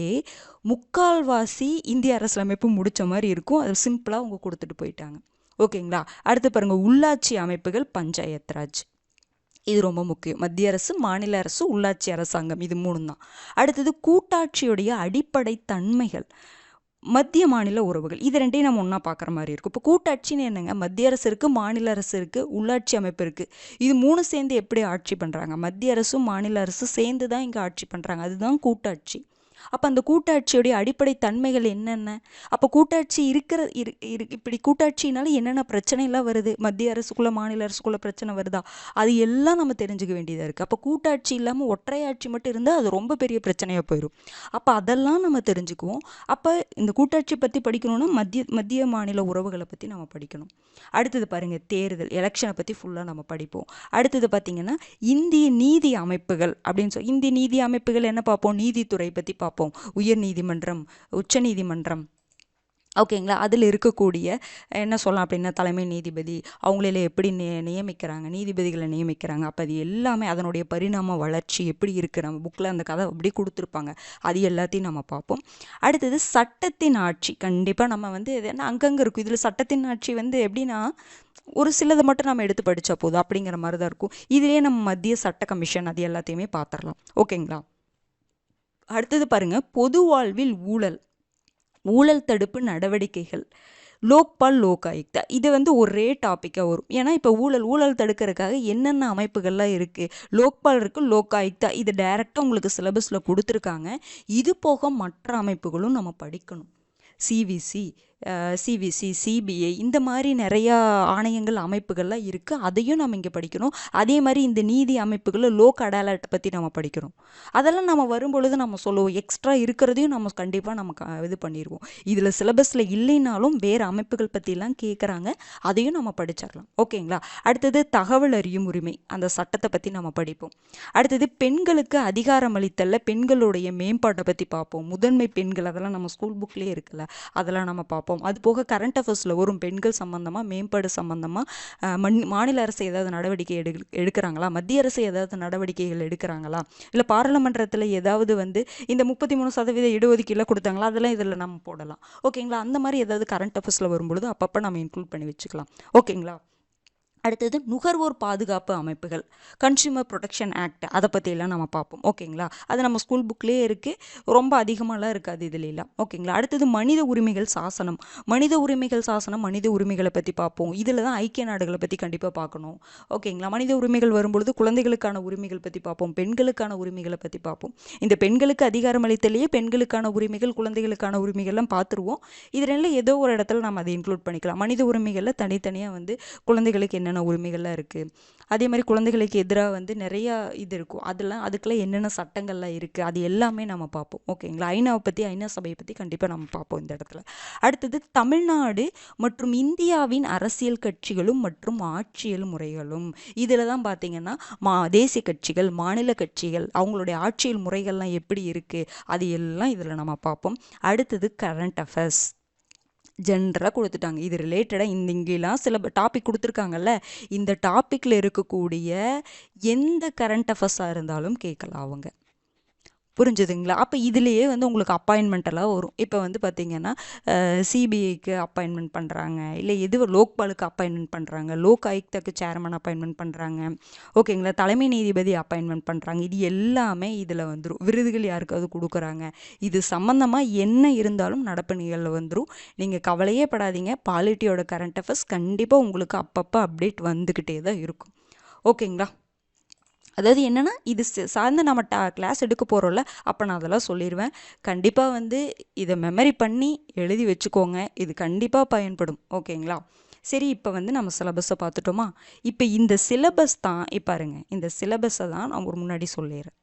முக்கால்வாசி இந்திய அரசியலமைப்பு முடித்த மாதிரி இருக்கும். அது சிம்பிளாக அவங்க கொடுத்துட்டு போயிட்டாங்க. ஓகேங்களா? அடுத்து பாருங்கள், உள்ளாட்சி அமைப்புகள், பஞ்சாயத் ராஜ். இது ரொம்ப முக்கியம். மத்திய அரசு, மாநில அரசு, உள்ளாட்சி அரசாங்கம், இது 3 தான். அடுத்தது கூட்டாட்சியுடைய அடிப்படை தன்மைகள், மத்திய மாநில உறவுகள். இது ரெண்டையும் நம்ம ஒன்றா பார்க்குற மாதிரி இருக்கும். இப்போ கூட்டாட்சின்னு என்னங்க, மத்திய அரசு இருக்குது, மாநில அரசு இருக்குது, உள்ளாட்சி அமைப்பு இருக்குது. இது 3 சேர்ந்து எப்படி ஆட்சி பண்ணுறாங்க, மத்திய அரசும் மாநில அரசும் சேர்ந்து தான் இங்கே ஆட்சி பண்ணுறாங்க. அதுதான் கூட்டாட்சி. அப்போ அந்த கூட்டாட்சியுடைய அடிப்படை தன்மைகள் என்னென்ன, அப்போ கூட்டாட்சி இப்படி கூட்டாட்சினால என்னென்ன பிரச்சனைலாம் வருது, மத்திய அரசுக்குள்ள மாநில அரசுக்குள்ள பிரச்சனை வருதா, அது எல்லாம் நம்ம தெரிஞ்சுக்க வேண்டியதாக இருக்குது. அப்போ கூட்டாட்சி இல்லாமல் ஒற்றையாட்சி மட்டும் இருந்தால் அது ரொம்ப பெரிய பிரச்சனையாக போயிடும். அப்போ அதெல்லாம் நம்ம தெரிஞ்சுக்குவோம். அப்போ இந்த கூட்டாட்சி பற்றி படிக்கணும்னா மத்திய மாநில உறவுகளை பற்றி நம்ம படிக்கணும். அடுத்தது பாருங்கள், தேர்தல் எலெக்ஷனை பற்றி ஃபுல்லாக நம்ம படிப்போம். அடுத்தது பார்த்திங்கன்னா இந்திய நீதி அமைப்புகள் அப்படின்னு சொல்லி, இந்திய நீதி அமைப்புகள் என்ன பார்ப்போம், நீதித்துறை பற்றி பார்ப்போம். உயர் நீதிமன்றம், உச்ச நீதிமன்றம், ஓகேங்களா. அதில் இருக்கக்கூடிய என்ன சொல்லலாம் அப்படின்னா தலைமை நீதிபதி, அவங்கள எப்படி நியமிக்கிறாங்க, நீதிபதிகளை நியமிக்கிறாங்க. அப்போ அது எல்லாமே அதனுடைய பரிணாம வளர்ச்சி எப்படி இருக்குது, நம்ம புக்கில் அந்த கதை அப்படி கொடுத்துருப்பாங்க, அது எல்லாத்தையும் நம்ம பார்ப்போம். அடுத்தது சட்டத்தின் ஆட்சி. கண்டிப்பாக நம்ம வந்து என்ன அங்கங்கே இருக்கும். இதில் சட்டத்தின் ஆட்சி வந்து எப்படின்னா ஒரு சிலதை மட்டும் நம்ம எடுத்து படித்தா போதும் அப்படிங்கிற மாதிரி தான் இருக்கும். இதிலே நம்ம மத்திய சட்ட கமிஷன் அது எல்லாத்தையுமே பார்த்துடலாம். ஓகேங்களா. அடுத்தது பாருங்கள், பொது வாழ்வில் ஊழல் தடுப்பு நடவடிக்கைகள், லோக்பால் லோக் ஆயுக்தா. இது வந்து ஒரே டாப்பிக்காக வரும். ஏன்னா இப்போ ஊழல் தடுக்கிறதுக்காக என்னென்ன அமைப்புகள்லாம் இருக்குது, லோக்பால் இருக்குது, லோக் ஆயுக்தா, இது டைரெக்டாக உங்களுக்கு சிலபஸில் கொடுத்துருக்காங்க. இது போக மற்ற அமைப்புகளும் நம்ம படிக்கணும். சிவிசி, சிபிஐ, இந்த மாதிரி நிறையா ஆணையங்கள் அமைப்புகள்லாம் இருக்குது. அதையும் நம்ம இங்கே படிக்கணும். அதே மாதிரி இந்த நீதி அமைப்புகளில் லோக் அடாலட்டை பற்றி நம்ம படிக்கிறோம். அதெல்லாம் நம்ம வரும்பொழுது நம்ம சொல்லுவோம். எக்ஸ்ட்ரா இருக்கிறதையும் நம்ம கண்டிப்பாக நம்ம இது பண்ணிடுவோம். இதில் சிலபஸில் இல்லைனாலும் வேறு அமைப்புகள் பற்றிலாம் கேட்குறாங்க, அதையும் நம்ம படிச்சிடலாம். ஓகேங்களா. அடுத்தது தகவல் அறியும் உரிமை, அந்த சட்டத்தை பற்றி நம்ம படிப்போம். அடுத்தது பெண்களுக்கு அதிகாரம் அளித்தல்ல பெண்களுடைய மேம்பாட்டை பற்றி பார்ப்போம். முதன்மை பெண்கள், அதெல்லாம் நம்ம ஸ்கூல் புக்லேயே இருக்குல்ல, அதெல்லாம் நம்ம பார்ப்போம். அது போக கரண்ட் அஃபேர்ஸில் வரும் பெண்கள் சம்மந்தமாக, மேம்பாடு சம்மந்தமாக மாநில அரசு ஏதாவது நடவடிக்கை எடுக்கிறாங்களா, மத்திய அரசு ஏதாவது நடவடிக்கைகள் எடுக்கிறாங்களா, இல்லை பாராளுமன்றத்தில் ஏதாவது வந்து இந்த 33% இடஒதுக்கீடுல கொடுத்தாங்களா, அதெல்லாம் இதில் நம்ம போடலாம். ஓகேங்களா. அந்த மாதிரி ஏதாவது கரண்ட் அஃபேர்ஸில் வரும்பொழுது அப்பப்போ நம்ம இன்க்ளூட் பண்ணி வச்சுக்கலாம். ஓகேங்களா. அடுத்தது நுகர்வோர் பாதுகாப்பு அமைப்புகள், கன்சியூமர் ப்ரொடெக்ஷன் ஆக்ட், அதை பற்றியெல்லாம் நம்ம பார்ப்போம். ஓகேங்களா. அது நம்ம ஸ்கூல் புக்லேயே இருக்குது, ரொம்ப அதிகமாகலாம் இருக்காது இதுலாம். ஓகேங்களா. அடுத்தது மனித உரிமைகள் சாசனம். மனித உரிமைகளை பற்றி பார்ப்போம். இதில் தான் ஐக்கிய நாடுகளை பற்றி கண்டிப்பாக பார்க்கணும். ஓகேங்களா. மனித உரிமைகள் வரும்பொழுது குழந்தைகளுக்கான உரிமைகள் பற்றி பார்ப்போம், பெண்களுக்கான உரிமைகளை பற்றி பார்ப்போம். இந்த பெண்களுக்கு அதிகாரம் அளித்தலையே பெண்களுக்கான உரிமைகள், குழந்தைகளுக்கான உரிமைகள்லாம் பார்த்துருவோம். இது ரெண்டில் ஏதோ ஒரு இடத்துல நம்ம அதை இன்க்ளூட் பண்ணிக்கலாம். மனித உரிமைகளில் தனித்தனியாக வந்து குழந்தைகளுக்கு என்ன உரிமைகள்லாம் இருக்குது, அதே மாதிரி குழந்தைகளுக்கு எதிராக வந்து நிறையா இது இருக்கும், அதுக்கெல்லாம் என்னென்ன சட்டங்கள்லாம் இருக்குது, அது எல்லாமே நம்ம பார்ப்போம். ஓகேங்களா. ஐநா சபையை பற்றி கண்டிப்பாக நம்ம பார்ப்போம் இந்த இடத்துல. அடுத்தது தமிழ்நாடு மற்றும் இந்தியாவின் அரசியல் கட்சிகளும் மற்றும் ஆட்சியல் முறைகளும். இதில் தான் பார்த்தீங்கன்னா தேசிய கட்சிகள், மாநில கட்சிகள், அவங்களுடைய ஆட்சியல் முறைகள்லாம் எப்படி இருக்குது, அது எல்லாம் இதில் நம்ம பார்ப்போம். அடுத்தது கரண்ட் அஃபேர்ஸ் ஜென்ரலாக கொடுத்துட்டாங்க. இது ரிலேட்டடாக இங்கெல்லாம் சில டாபிக் கொடுத்துருக்காங்கல்ல, இந்த டாப்பிக்கில் இருக்கக்கூடிய எந்த கரண்ட் அஃபேர்ஸாக இருந்தாலும் கேட்கலாம் அவங்க. புரிஞ்சுதுங்களா. அப்போ இதுலேயே வந்து உங்களுக்கு அப்பாயின்மெண்ட்டெல்லாம் வரும். இப்போ வந்து பார்த்திங்கன்னா சிபிஐக்கு அப்பாயின்மெண்ட் பண்ணுறாங்க, இல்லை லோக்பாலுக்கு அப்பாயின்மெண்ட் பண்ணுறாங்க, லோக் ஆயுக்தாக்கு சேர்மன் அப்பாயின்மெண்ட் பண்ணுறாங்க. ஓகேங்களா. தலைமை நீதிபதி அப்பாயின்மெண்ட் பண்ணுறாங்க. இது எல்லாமே இதில் வந்துடும். விருதுகள் யாருக்காவது கொடுக்குறாங்க, இது சம்மந்தமாக என்ன இருந்தாலும் நடப்பு நிகழ்வில் வந்துடும். நீங்கள் கவலையே படாதீங்க. பாலிட்டியோட கரண்ட் அஃபேர்ஸ் கண்டிப்பாக உங்களுக்கு அப்பப்போ அப்டேட் வந்துக்கிட்டே தான் இருக்கும். ஓகேங்களா. அதாவது என்னென்னா இது சார்ந்து நம்ம கிளாஸ் எடுக்க போகிறோம்ல, அப்போ நான் அதெல்லாம் சொல்லிடுவேன். கண்டிப்பாக வந்து இதை மெமரி பண்ணி எழுதி வச்சுக்கோங்க, இது கண்டிப்பாக பயன்படும். ஓகேங்களா. சரி, இப்போ வந்து நம்ம சிலபஸை பார்த்துட்டோமா. இப்போ இந்த சிலபஸ் தான் பாருங்க, இந்த சிலபஸை தான் நான் ஒரு முன்னாடி சொல்லிடுறேன்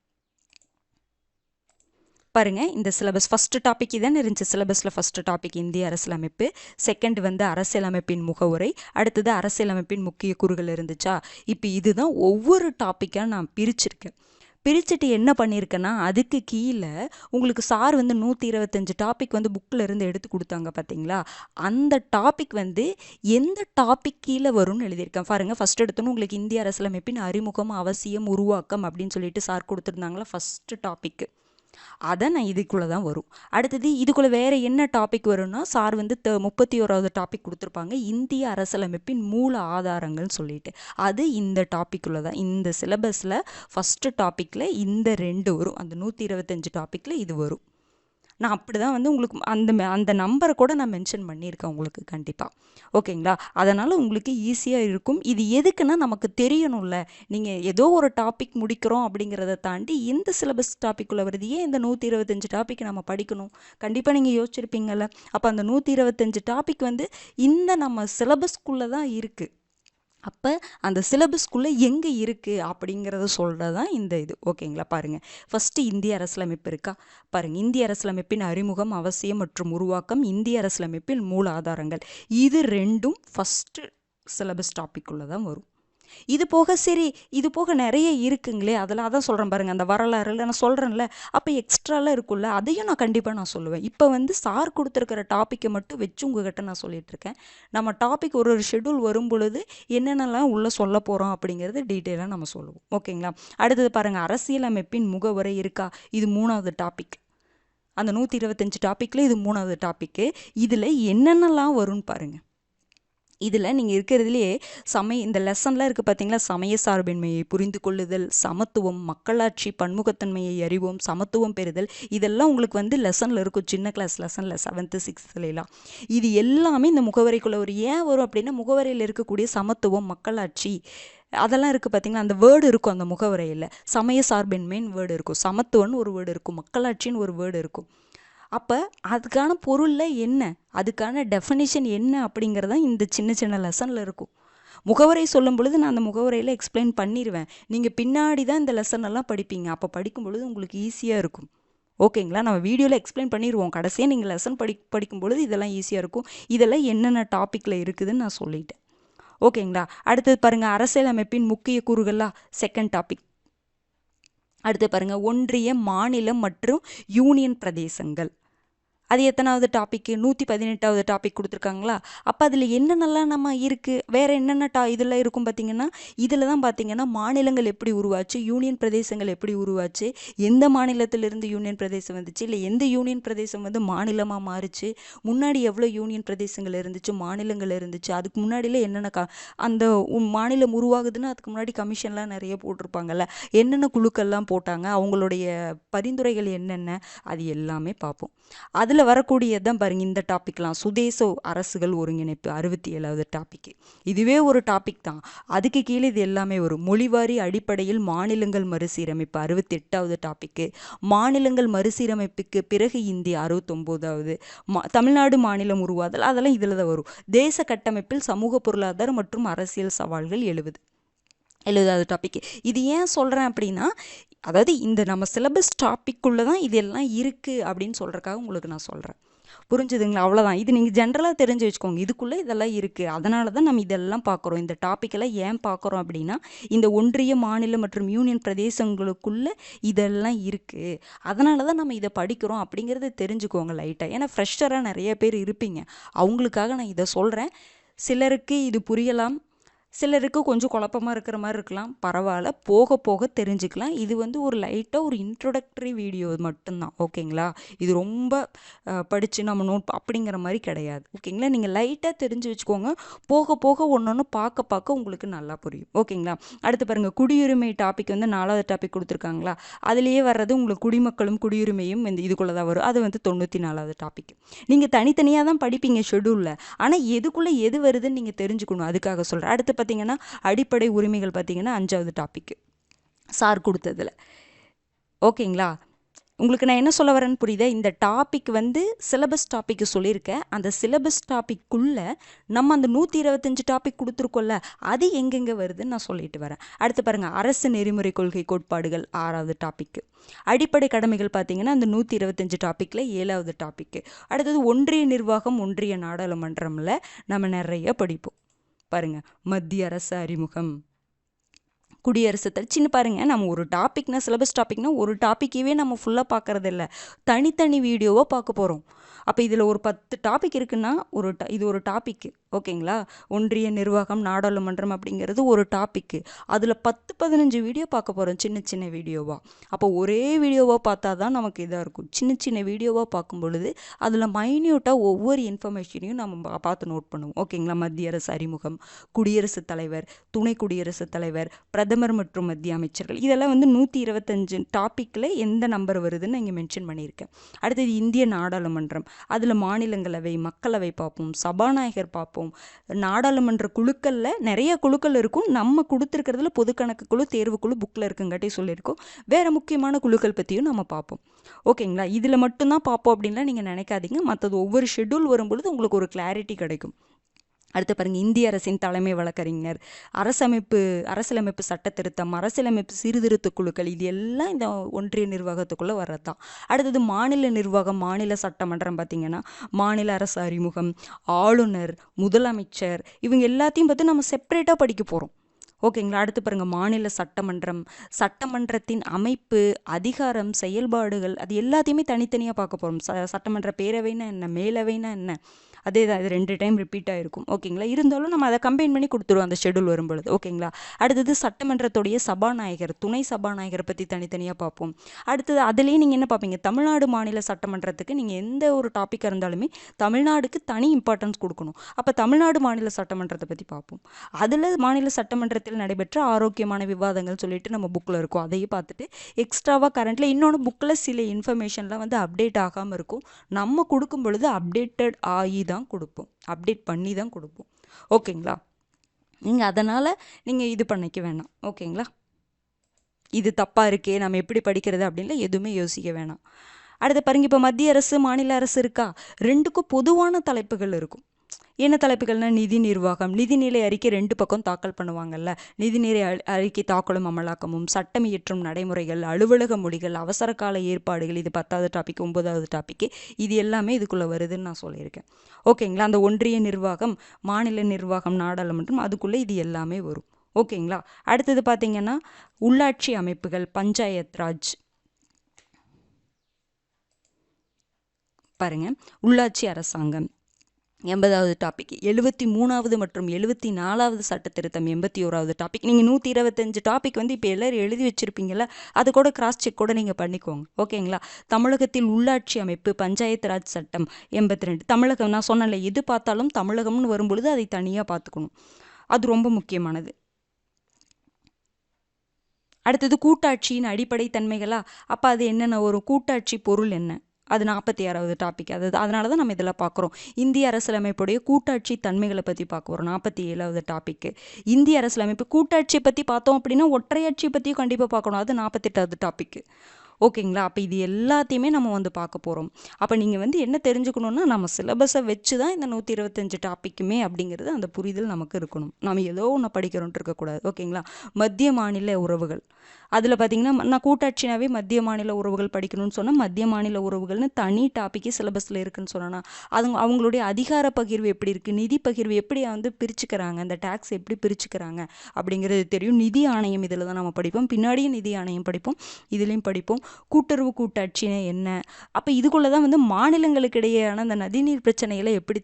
பாருங்க. இந்த சிலபஸ் ஃபஸ்ட்டு டாபிக் இதானே இருந்துச்சு. சிலபஸில் ஃபஸ்ட்டு டாபிக் இந்திய அரசியலமைப்பு, செகண்ட் வந்து அரசியலமைப்பின் முகவுரை, அடுத்தது அரசியலமைப்பின் முக்கிய கூறுகள் இருந்துச்சா. இப்போ இதுதான் ஒவ்வொரு டாப்பிக்காக நான் பிரிச்சிருக்கேன். பிரிச்சுட்டு என்ன பண்ணியிருக்கேன்னா, அதுக்கு கீழே உங்களுக்கு சார் வந்து 125 டாபிக் வந்து புக்கில் இருந்து எடுத்து கொடுத்தாங்க பார்த்தீங்களா, அந்த டாபிக் வந்து எந்த டாபிக் கீழே வரும்னு எழுதியிருக்கேன் பாருங்கள். ஃபஸ்ட் எடுத்தோன்னு உங்களுக்கு இந்திய அரசியலமைப்பின் அறிமுகம், அவசியம், உருவாக்கம் அப்படின்னு சொல்லிட்டு சார் கொடுத்துருந்தாங்களா ஃபஸ்ட்டு டாப்பிக்கு, அதை நான் இதுக்குள்ளே தான் வரும். அடுத்தது இதுக்குள்ளே வேறு என்ன டாபிக் வரும்னா, சார் வந்து 31வது டாபிக் கொடுத்துருப்பாங்க, இந்திய அரசியலமைப்பின் மூல ஆதாரங்கள்னு சொல்லிட்டு, அது இந்த டாப்பிக்குள்ளே தான். இந்த சிலபஸில் ஃபஸ்ட்டு டாப்பிக்கில் இந்த 2 வரும், அந்த 125 டாப்பிக்கில் இது வரும். நான் அப்படி தான் வந்து உங்களுக்கு அந்த நம்பரை கூட நான் மென்ஷன் பண்ணியிருக்கேன் உங்களுக்கு கண்டிப்பாக. ஓகேங்களா? அதனால் உங்களுக்கு ஈஸியாக இருக்கும். இது எதுக்குன்னா நமக்கு தெரியணும்ல. நீங்கள் ஏதோ ஒரு டாபிக் முடிக்கிறோம் அப்படிங்கிறத தாண்டி இந்த சிலபஸ் டாப்பிக்குள்ளே வருது. ஏன் இந்த 125 டாபிக் நம்ம படிக்கணும்? கண்டிப்பாக நீங்கள் யோசிச்சிருப்பீங்கள்ல. அப்போ அந்த 125 டாபிக் வந்து இந்த நம்ம சிலபஸ்க்குள்ளே தான் இருக்குது. அப்போ அந்த சிலபஸ்க்குள்ளே எங்கே இருக்குது அப்படிங்கிறத சொல்கிறது தான் இந்த இது. ஓகேங்களா? பாருங்கள், ஃபஸ்ட்டு இந்திய அரசியலமைப்பு இருக்கா? பாருங்கள், இந்திய அரசியலமைப்பின் அறிமுகம், அவசியம் மற்றும் உருவாக்கம், இந்திய அரசியலமைப்பின் மூல ஆதாரங்கள். இது ரெண்டும் ஃபஸ்ட்டு சிலபஸ் டாப்பிக்குள்ளே தான் வரும். இது போக சரி, இது போக நிறைய இருக்குங்களே, அதில் அதான் சொல்கிறேன் பாருங்கள், அந்த வரலாறுல நான் சொல்கிறேன்ல, அப்போ எக்ஸ்ட்ராலாம் இருக்குல்ல, அதையும் நான் கண்டிப்பாக நான் சொல்லுவேன். இப்போ வந்து சார் கொடுத்துருக்கிற டாப்பிக்கை மட்டும் வச்சு உங்ககிட்ட நான் சொல்லிகிட்ருக்கேன். நம்ம டாபிக் ஒரு ஷெட்யூல் வரும் பொழுது என்னென்னலாம் உள்ளே சொல்ல போகிறோம் அப்படிங்கிறது டீட்டெயிலாக நம்ம சொல்லுவோம். ஓகேங்களா? அடுத்தது பாருங்கள், அரசியலமைப்பின் முகவுரை இருக்கா? இது 3வது டாபிக். அந்த 125 டாப்பிக்கில் இது 3வது டாப்பிக்கு. இதில் என்னென்னலாம் வரும்னு பாருங்கள். இதில் நீங்கள் இருக்கிறதுலையே இந்த லெசன்லாம் இருக்குது பார்த்தீங்களா? சமய சார்பின்மையை புரிந்து கொள்ளுதல், சமத்துவம், மக்களாட்சி, பன்முகத்தன்மையை அறிவோம், சமத்துவம் பெறுதல், இதெல்லாம் உங்களுக்கு வந்து லெசனில் இருக்கும். சின்ன கிளாஸ் லெசனில் 7th 6thலாம் இது எல்லாமே இந்த முகவரிக்குள்ளே ஒரு ஏன் வரும் அப்படின்னா, முகவரியில் இருக்கக்கூடிய சமத்துவம், மக்களாட்சி அதெல்லாம் இருக்குது பார்த்தீங்களா? அந்த வேர்டு இருக்கும் அந்த முகவரையில். சமய சார்பின்மைன்னு வேர்டு இருக்கும், சமத்துவம்னு ஒரு வேர்டு இருக்கும், மக்களாட்சின்னு ஒரு வேர்டு இருக்கும். அப்போ அதுக்கான பொருளில் என்ன, அதுக்கான டெஃபனிஷன் என்ன அப்படிங்கிறது தான் இந்த சின்ன சின்ன லெசனில் இருக்கும். முகவரை சொல்லும் பொழுது நான் அந்த முகவரையில் எக்ஸ்பிளைன் பண்ணிடுவேன். நீங்கள் பின்னாடி தான் இந்த லெசன் எல்லாம் படிப்பீங்க. அப்போ படிக்கும் பொழுது உங்களுக்கு ஈஸியாக இருக்கும். ஓகேங்களா? நம்ம வீடியோவில் எக்ஸ்பிளைன் பண்ணிடுவோம். கடைசியாக நீங்கள் லெசன் படிக்கும் பொழுது இதெல்லாம் ஈஸியாக இருக்கும். இதெல்லாம் என்னென்ன டாப்பிக்கில் இருக்குதுன்னு நான் சொல்லிட்டேன். ஓகேங்களா? அடுத்தது பாருங்கள், அரசியலமைப்பின் முக்கிய கூறுகள்லாம் 2nd டாபிக். அடுத்து பாருங்கள், ஒன்றிய, மாநிலம் மற்றும் யூனியன் பிரதேசங்கள். அது எத்தனாவது டாப்பிக்கு? 118வது டாபிக் கொடுத்துருக்காங்களா? அப்போ அதில் என்னென்னலாம் நம்ம இருக்குது, வேறு என்னென்ன இதெல்லாம் இருக்கும் பார்த்தீங்கன்னா, இதில் தான் பார்த்தீங்கன்னா மாநிலங்கள் எப்படி உருவாச்சு, யூனியன் பிரதேசங்கள் எப்படி உருவாச்சு, எந்த மாநிலத்திலிருந்து யூனியன் பிரதேசம் வந்துச்சு, இல்லை எந்த யூனியன் பிரதேசம் வந்து மாநிலமாக மாறுச்சு, முன்னாடி எவ்வளோ யூனியன் பிரதேசங்கள் இருந்துச்சு, மாநிலங்கள் இருந்துச்சு, அதுக்கு முன்னாடியில் என்னென்ன அந்த மாநிலம் உருவாகுதுன்னு அதுக்கு முன்னாடி கமிஷன்லாம் நிறைய போட்டிருப்பாங்கல்ல, என்னென்ன குழுக்கள்லாம் போட்டாங்க, அவங்களுடைய பரிந்துரைகள் என்னென்ன, அது எல்லாமே பார்ப்போம். அதில் வரக்கூடியதான் பாருங்க இந்த டாபிக்லாம். சுதேச அரசுகள் ஒருங்கிணைப்பு 67வது டாபிக். இதுவே ஒரு டாபிக் தான். அதுக்கு கீழே இது எல்லாமே வரும். மொழிவாரி அடிப்படையில் மாநிலங்கள் மறுசீரமைப்பு 68வது டாபிக். மாநிலங்கள் மறுசீரமைப்புக்கு பிறகு இந்தியா 69வது. தமிழ்நாடு மாநிலம் உருவாதல் அதெல்லாம் இதில் தான் வரும். தேச கட்டமைப்பில் சமூக பொருளாதார மற்றும் அரசியல் சவால்கள் 70வது டாபிக். இது ஏன் சொல்கிறேன் அப்படின்னா, அதாவது இந்த நம்ம சிலபஸ் டாப்பிக்குள்ளே தான் இதெல்லாம் இருக்குது அப்படின்னு சொல்கிறக்காக உங்களுக்கு நான் சொல்கிறேன். புரிஞ்சுதுங்களா? அவ்வளோதான். இது நீங்கள் ஜென்ரலாக தெரிஞ்சு வச்சுக்கோங்க. இதுக்குள்ளே இதெல்லாம் இருக்குது, அதனால தான் நம்ம இதெல்லாம் பார்க்குறோம். இந்த டாப்பிக்கெல்லாம் ஏன் பார்க்குறோம் அப்படின்னா, இந்த ஒன்றிய, மாநில மற்றும் யூனியன் பிரதேசங்களுக்குள்ளே இதெல்லாம் இருக்குது, அதனால தான் நம்ம இதை படிக்கிறோம் அப்படிங்கிறத தெரிஞ்சுக்கோங்க லைட்டாக. ஏன்னா ஃப்ரெஷராக நிறைய பேர் இருப்பீங்க, அவங்களுக்காக நான் இதை சொல்கிறேன். சிலருக்கு இது புரியலாம், சிலருக்கு கொஞ்சம் குழப்பமாக இருக்கிற மாதிரி இருக்கலாம். பரவாயில்ல, போக போக தெரிஞ்சுக்கலாம். இது வந்து ஒரு லைட்டாக ஒரு இன்ட்ரோடக்டரி வீடியோ மட்டும்தான். ஓகேங்களா? இது ரொம்ப படித்து நம்ம நோட் அப்படிங்கிற மாதிரி கிடையாது. ஓகேங்களா? நீங்கள் லைட்டாக தெரிஞ்சு வச்சுக்கோங்க. போக போக ஒன்று பார்க்க உங்களுக்கு நல்லா புரியும். ஓகேங்களா? அடுத்து பாருங்கள், குடியுரிமை டாபிக் வந்து 4வது டாபிக் கொடுத்துருக்காங்களா? அதுலேயே வர்றது உங்களுக்கு குடிமக்களும் குடியுரிமையும் இந்த இதுக்குள்ளே தான் வரும். அது வந்து 94வது டாபிக். நீங்கள் தனித்தனியாக தான் படிப்பீங்க ஷெட்யூலில், ஆனால் எதுக்குள்ளே எது வருதுன்னு நீங்கள் தெரிஞ்சுக்கணும். அதுக்காக சொல்கிறேன். அடுத்து பார்த்தீங்கன்னா, அடிப்படை உரிமைகள் பார்த்தீங்கன்னா 5வது டாபிக் சார் கொடுத்ததில். ஓகேங்களா? உங்களுக்கு நான் என்ன சொல்ல வரேன்னு புரியுதா? இந்த டாபிக் வந்து சிலபஸ் டாபிக் சொல்லியிருக்கேன். அந்த சிலபஸ் டாப்பிக்குள்ளே நம்ம அந்த 125 டாபிக் கொடுத்துருக்கோம்ல, அது எங்கெங்கே வருதுன்னு நான் சொல்லிட்டு வரேன். அடுத்து பாருங்கள், அரசு நெறிமுறை கொள்கை கோட்பாடுகள் 6வது டாபிக். அடிப்படை கடமைகள் பார்த்தீங்கன்னா அந்த 125 டாப்பிக்கில் 7வது டாபிக். அடுத்தது ஒன்றிய நிர்வாகம், ஒன்றிய நாடாளுமன்றமில் நம்ம நிறைய படிப்போம். பாருங்கள், மத்திய அரசு அறிமுகம், குடியரசு சின்ன பாருங்கள், நம்ம ஒரு டாபிக்னா சிலபஸ் டாபிக்னா ஒரு டாப்பிக்கவே நம்ம ஃபுல்லாக பார்க்குறது இல்லை, தனித்தனி வீடியோவாக பார்க்க போகிறோம். அப்போ இதில் ஒரு 10 டாபிக் இருக்குன்னா இது ஒரு டாபிக்கு. ஓகேங்களா? ஒன்றிய நிர்வாகம், நாடாளுமன்றம் அப்படிங்கிறது ஒரு டாபிக்கு. அதில் 10-15 வீடியோ பார்க்க போகிறோம், சின்ன சின்ன வீடியோவாக. அப்போ ஒரே வீடியோவாக பார்த்தா தான் நமக்கு இதாக இருக்கும். சின்ன சின்ன வீடியோவாக பார்க்கும் பொழுது அதில் மைன்யூட்டாக ஒவ்வொரு இன்ஃபர்மேஷனையும் நம்ம பார்த்து நோட் பண்ணுவோம். ஓகேங்களா? மத்திய அரசு அறிமுகம், குடியரசுத் தலைவர், துணை குடியரசுத் தலைவர், பிரதமர் மற்றும் மத்திய அமைச்சர்கள், இதெல்லாம் வந்து 125 டாப்பிக்கில் எந்த நம்பர் வருதுன்னு இங்கே மென்ஷன் பண்ணியிருக்கேன். அடுத்தது இந்திய நாடாளுமன்றம், அதில் மாநிலங்களவை, மக்களவை பார்ப்போம், சபாநாயகர் பார்ப்போம். நாடாளுமன்ற குழுக்களில் நிறைய குழுக்கள் இருக்கும். நம்ம கொடுத்துருக்கிறதுல பொது கணக்கு குழு, தேர்வு குழு புக்கில் இருக்குங்காட்டி சொல்லியிருக்கோம். வேறு முக்கியமான குழுக்கள் பற்றியும் நம்ம பார்ப்போம். ஓகேங்களா? இதில் மட்டும்தான் பார்ப்போம் அப்படின்லாம் நீங்கள் நினைக்காதீங்க. மற்றது ஒவ்வொரு ஷெட்யூல் வரும்பொழுது உங்களுக்கு ஒரு கிளாரிட்டி கிடைக்கும். அடுத்து பாருங்கள், இந்திய அரசின் தலைமை வழக்கறிஞர், அரசியலமைப்பு சட்ட திருத்தம், அரசியலமைப்பு சீர்திருத்த குழுக்கள், இது எல்லாம் இந்த ஒன்றிய நிர்வாகத்துக்குள்ளே வர்றது தான். அடுத்தது மாநில நிர்வாகம், மாநில சட்டமன்றம் பார்த்திங்கன்னா மாநில அரசு அறிமுகம், ஆளுநர், முதலமைச்சர், இவங்க எல்லாத்தையும் பார்த்து நம்ம செப்பரேட்டாக படிக்க போகிறோம். ஓகேங்களா? அடுத்து பாருங்கள், மாநில சட்டமன்றம், சட்டமன்றத்தின் அமைப்பு, அதிகாரம், செயல்பாடுகள், அது எல்லாத்தையுமே தனித்தனியாக பார்க்க போகிறோம். சட்டமன்ற பேரவைனா என்ன, மேலவைனா என்ன, அதே தான். இது 2 டைம் ரிப்பீட் ஆகிருக்கும். ஓகேங்களா? இருந்தாலும் நம்ம அதை கம்பைன் பண்ணி கொடுத்துருவோம் அந்த ஷெட்யூல் வரும்பொழுது. ஓகேங்களா? அடுத்தது சட்டமன்றத்துடைய சபாநாயகர், துணை சபாநாயகரை பற்றி தனித்தனியாக பார்ப்போம். அடுத்தது அதுலேயே நீங்கள் என்ன பார்ப்பீங்க, தமிழ்நாடு மாநில சட்டமன்றத்துக்கு நீங்கள் எந்த ஒரு டாப்பிக்காக இருந்தாலுமே தமிழ்நாடுக்கு தனி இம்பார்ட்டன்ஸ் கொடுக்கணும். அப்போ தமிழ்நாடு மாநில சட்டமன்றத்தை பற்றி பார்ப்போம். அதில் மாநில சட்டமன்றத்தில் நடைபெற்ற ஆரோக்கியமான விவாதங்கள் சொல்லிட்டு நம்ம புக்கில் இருக்கும். அதையும் பார்த்துட்டு எக்ஸ்ட்ராவாக கரண்ட்டில் இன்னொன்று புக்கில் சில இன்ஃபர்மேஷன்லாம் வந்து அப்டேட் ஆகாமல் இருக்கும். நம்ம கொடுக்கும் பொழுது அப்டேட்டட் ஆகி தான் கொடுப்போம், அப்டேட் பண்ணி தான் கொடுப்போம். ஓகேங்களா? நீங்கள் அதனால் நீங்கள் இது பண்ணிக்க வேணாம். ஓகேங்களா? இது தப்பாக இருக்கே, நம்ம எப்படி படிக்கிறது அப்படின்லாம் எதுவுமே யோசிக்க வேணாம். அடுத்து பாருங்க, இப்போ மத்திய அரசு, மாநில அரசு இருக்கா, ரெண்டுக்கும் பொதுவான தலைப்புகள் இருக்கும். என்ன தலைப்புகள்னால் நிதி நிர்வாகம், நிதிநிலை அறிக்கை 2 பக்கம் தாக்கல் பண்ணுவாங்கல்ல, நிதிநிலை அறிக்கை தாக்கலும் அமலாக்கமும், சட்டம் இயற்றும் நடைமுறைகள், அலுவலக மொழிகள், அவசர கால ஏற்பாடுகள், இது 10வது டாபிக், 9வது டாபிக், இது எல்லாமே இதுக்குள்ளே வருதுன்னு நான் சொல்லியிருக்கேன். ஓகேங்களா? அந்த ஒன்றிய நிர்வாகம், மாநில நிர்வாகம், நாடாளுமன்றம், அதுக்குள்ளே இது எல்லாமே வரும். ஓகேங்களா? அடுத்தது பார்த்திங்கன்னா உள்ளாட்சி அமைப்புகள், பஞ்சாயத் ராஜ் பாருங்கள், உள்ளாட்சி அரசாங்கம் 80வது டாபிக், 73வது மற்றும் 74வது சட்ட திருத்தம் 81வது டாபிக். நீங்கள் 125 டாபிக் வந்து இப்போ எல்லோரும் எழுதி வச்சுருப்பீங்களா, அது கூட கிராஸ் செக் கூட நீங்கள் பண்ணிக்கோங்க. ஓகேங்களா? தமிழகத்தில் உள்ளாட்சி அமைப்பு, பஞ்சாயத்து ராஜ் சட்டம் 82. தமிழகம் நான் சொன்னல, எது பார்த்தாலும் தமிழகம்னு வரும்பொழுது அதை தனியாக பார்த்துக்கணும், அது ரொம்ப முக்கியமானது. அடுத்தது கூட்டாட்சியின் அடிப்படை தன்மைகளா, அப்போ அது என்னென்ன ஒரு கூட்டாட்சி பொருள் என்ன, அது 46வது டாபிக். அதனால தான் நம்ம இதெல்லாம் பார்க்குறோம். இந்திய அரசியலமைப்புடைய கூட்டாட்சி தன்மைகளை பற்றி பார்க்க போகிறோம், 47வது டாபிக்கு. இந்திய அரசியலமைப்பு கூட்டாட்சியை பற்றி பார்த்தோம் அப்படின்னா ஒற்றையாட்சியை பற்றியும் கண்டிப்பாக பார்க்கணும், அது 48வது டாபிக்கு. ஓகேங்களா? அப்போ இது எல்லாத்தையுமே நம்ம வந்து பார்க்க போகிறோம். அப்போ நீங்கள் வந்து என்ன தெரிஞ்சுக்கணுன்னா, நம்ம சிலபஸை வச்சு தான் இந்த 125 டாப்பிக்குமே அப்படிங்கிறது அந்த புரிதல் நமக்கு இருக்கணும். நம்ம ஏதோ ஒன்று படிக்கிறோன்ட்டு இருக்கக்கூடாது. ஓகேங்களா? மத்திய மாநில உறவுகள், அதில் பார்த்திங்கன்னா நான் கூட்டாட்சினாவே மத்திய மாநில உறவுகள் படிக்கணும்னு சொன்னால், மத்திய மாநில உறவுகள்னு தனி டாப்பிக்கே சிலபஸில் இருக்குதுன்னு சொன்னோன்னா, அவங்களுடைய அதிகார பகிர்வு எப்படி இருக்குது, நிதி பகிர்வு எப்படி வந்து பிரிச்சுக்கிறாங்க, அந்த டேக்ஸ் எப்படி பிரிச்சுக்கிறாங்க அப்படிங்கிறது தெரியும். நிதி ஆணையம் இதில் தான் நம்ம படிப்போம், பின்னாடியும் நிதி ஆணையம் படிப்போம், இதுலேயும் படிப்போம். கூட்டுறவு கூட்டாட்சினா என்ன, அப்போ இதுக்குள்ளே தான் வந்து மாநிலங்களுக்கு இடையேயான அந்த நதிநீர் பிரச்சனைகளை எப்படி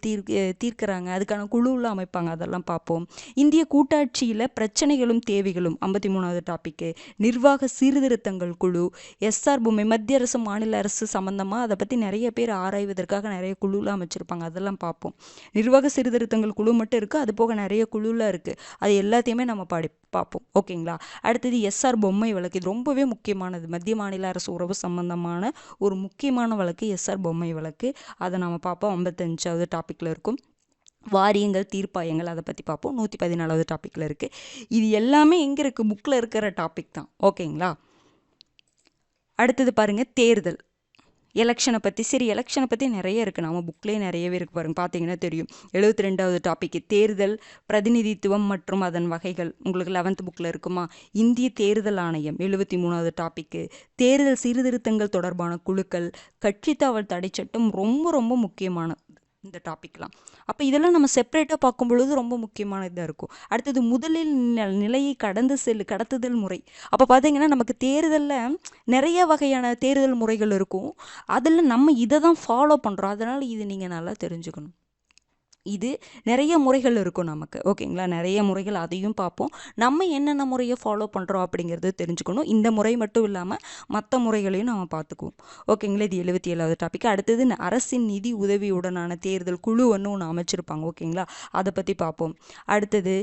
தீர்க்கிறாங்க, அதுக்கான குழுவில் அமைப்பாங்க, அதெல்லாம் பார்ப்போம். இந்திய கூட்டாட்சியில் பிரச்சனைகளும் தேவைகளும் 53வது டாப்பிக்கு. நிர்வாக சீர்திருத்தங்கள் குழு, எஸ்ஆர் பூமி, மத்திய அரசு மாநில அரசு சம்மந்தமாக அதை பற்றி நிறைய பேர் ஆராய்வதற்காக நிறைய குழுலாம் அமைச்சிருப்பாங்க, அதெல்லாம் பார்ப்போம். நிர்வாக சீர்திருத்தங்கள் குழு மட்டும் இருக்குது, அது போக நிறைய குழுலாம் இருக்குது, அது எல்லாத்தையுமே நம்ம பார்ப்போம். ஓகேங்களா? அடுத்தது எஸ்ஆர் பொம்மை வழக்கு, இது ரொம்பவே முக்கியமானது, மத்திய மாநில அரசு உறவு சம்பந்தமான ஒரு முக்கியமான வழக்கு எஸ்ஆர் பொம்மை வழக்கு, அதை நம்ம பார்ப்போம். 55வது டாப்பிக்கில் இருக்கும். வாரியங்கள், தீர்ப்பாயங்கள், அதை பற்றி பார்ப்போம், 114வது டாப்பிக்கில் இருக்குது. இது எல்லாமே எங்கே இருக்குது, புக்கில் இருக்கிற டாபிக் தான். ஓகேங்களா? அடுத்தது பாருங்கள், தேர்தல், எலெக்ஷனை பற்றி. சரி, எலெக்ஷனை பற்றி நிறைய இருக்குது, நம்ம புக்லேயே நிறையவே இருக்குது பாருங்கள், பார்த்தீங்கன்னா தெரியும். 72வது டாபிக் தேர்தல், பிரதிநிதித்துவம் மற்றும் அதன் வகைகள், உங்களுக்கு 11th புக்கில் இருக்குமா. இந்திய தேர்தல் ஆணையம் 73வது டாபிக்கு. தேர்தல் சீர்திருத்தங்கள் தொடர்பான குழுக்கள், கட்சித்தாவல் தடை சட்டம், ரொம்ப ரொம்ப முக்கியமான இந்த டாபிக்லாம். அப்போ இதெல்லாம் நம்ம செப்பரேட்டாக பார்க்கும் பொழுது ரொம்ப முக்கியமான இதாக இருக்கும். அடுத்தது முதலில் நிலையை கடத்துதல் முறை. அப்போ பார்த்தீங்கன்னா நமக்கு தேர்தலில் நிறைய வகையான தேர்தல் முறைகள் இருக்கும், அதில் நம்ம இதை தான் ஃபாலோ பண்ணுறோம், அதனால் இது நீங்கள் நல்லா தெரிஞ்சுக்கணும். இது நிறைய முறைகள் இருக்கும் நமக்கு. ஓகேங்களா? நிறைய முறைகள் அதையும் பார்ப்போம். நம்ம என்னென்ன முறையை ஃபாலோ பண்ணுறோம் அப்படிங்கிறது தெரிஞ்சுக்கணும். இந்த முறை மட்டும் இல்லாமல் மற்ற முறைகளையும் நம்ம பார்த்துக்குவோம். ஓகேங்களா? இது 77வது டாபிக். அடுத்தது அரசின் நிதி உதவியுடனான தேர்தல் குழு ஒன்று அமைச்சிருப்பாங்க. ஓகேங்களா? அதை பற்றி பார்ப்போம். அடுத்தது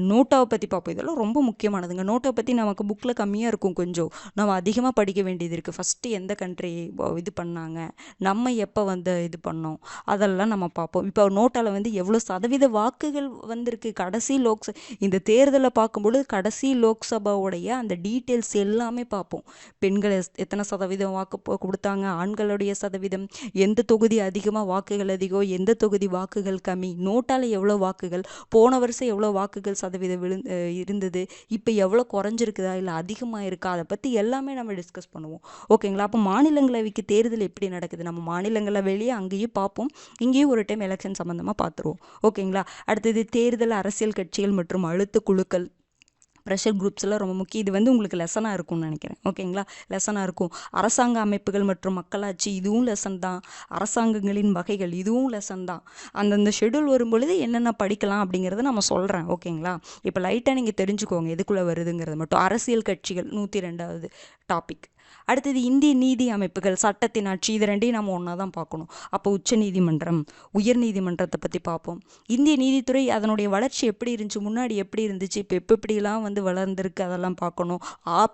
நோட்டாவை பற்றி பார்ப்போம். இதெல்லாம் ரொம்ப முக்கியமானதுங்க. நோட்டை பற்றி நமக்கு புக்கில் கம்மியாக இருக்கும், கொஞ்சம் நம்ம அதிகமாக படிக்க வேண்டியது இருக்குது. ஃபஸ்ட்டு எந்த கண்ட்ரி இது பண்ணாங்க, நம்ம எப்போ இது பண்ணோம், அதெல்லாம் நம்ம பார்ப்போம். இப்போ நோட்டாவில் எவ்வளோ சதவீத வாக்குகள் வந்திருக்கு கடைசி இந்த தேர்தலை பார்க்கும்பொழுது கடைசி லோக்சபாவுடைய அந்த டீட்டெயில்ஸ் எல்லாமே பார்ப்போம். பெண்கள் எத்தனை சதவீதம் வாக்கு கொடுத்தாங்க, ஆண்களுடைய சதவீதம், எந்த தொகுதி அதிகமாக வாக்குகள் அதிகம், எந்த தொகுதி வாக்குகள் கம்மி, நோட்டால் எவ்வளோ வாக்குகள், போன வருஷம் எவ்வளோ வாக்குகள் சதவீதம் இருந்தது, இப்போ எவ்வளோ குறைஞ்சிருக்குதா இல்லை அதிகமாக இருக்கா, அதை பற்றி எல்லாமே நம்ம டிஸ்கஸ் பண்ணுவோம். ஓகேங்களா? அப்போ மாநிலங்களவைக்கு தேர்தல் எப்படி நடக்குது, நம்ம மாநிலங்களவையிலேயே அங்கேயும் பார்ப்போம், இங்கேயும் ஒரு டைம் எலெக்ஷன் சம்மந்தமாக பார்த்துருவோம். ஓகேங்களா? அடுத்தது தேர்தல் அரசியல் கட்சிகள் மற்றும் அழுத்த குழுக்கள், ப்ரெஷர் குரூப்ஸ் எல்லாம் ரொம்ப முக்கியம். இது உங்களுக்கு லெசனாக இருக்கும்னு நினைக்கிறேன். ஓகேங்களா? லெசனாக இருக்கும். அரசாங்க அமைப்புகள் மற்றும் மக்களாட்சி, இதுவும் லெசன் தான். அரசாங்கங்களின் வகைகள், இதுவும் லெசன் தான். அந்தந்த ஷெடியூல் வரும்பொழுது என்னென்ன படிக்கலாம் அப்படிங்கிறத நம்ம சொல்கிறேன். ஓகேங்களா? இப்போ லைட்டாக நீங்கள் தெரிஞ்சுக்கோங்க எதுக்குள்ளே வருதுங்கிறது மட்டும். அரசியல் கட்சிகள் 102வது டாபிக். அடுத்தது இந்திய நீதி அமைப்புகள், சட்டத்தின் ஆட்சி, இது ரெண்டையும் நம்ம ஒன்றா தான் பார்க்கணும். அப்போ உச்ச நீதிமன்றம், உயர் நீதிமன்றத்தை பற்றி பார்ப்போம். இந்திய நீதித்துறை அதனுடைய வளர்ச்சி எப்படி இருந்துச்சு, முன்னாடி எப்படி இருந்துச்சு, இப்போ எப்படிலாம் வளர்ந்துருக்கு, அதெல்லாம் பார்க்கணும்.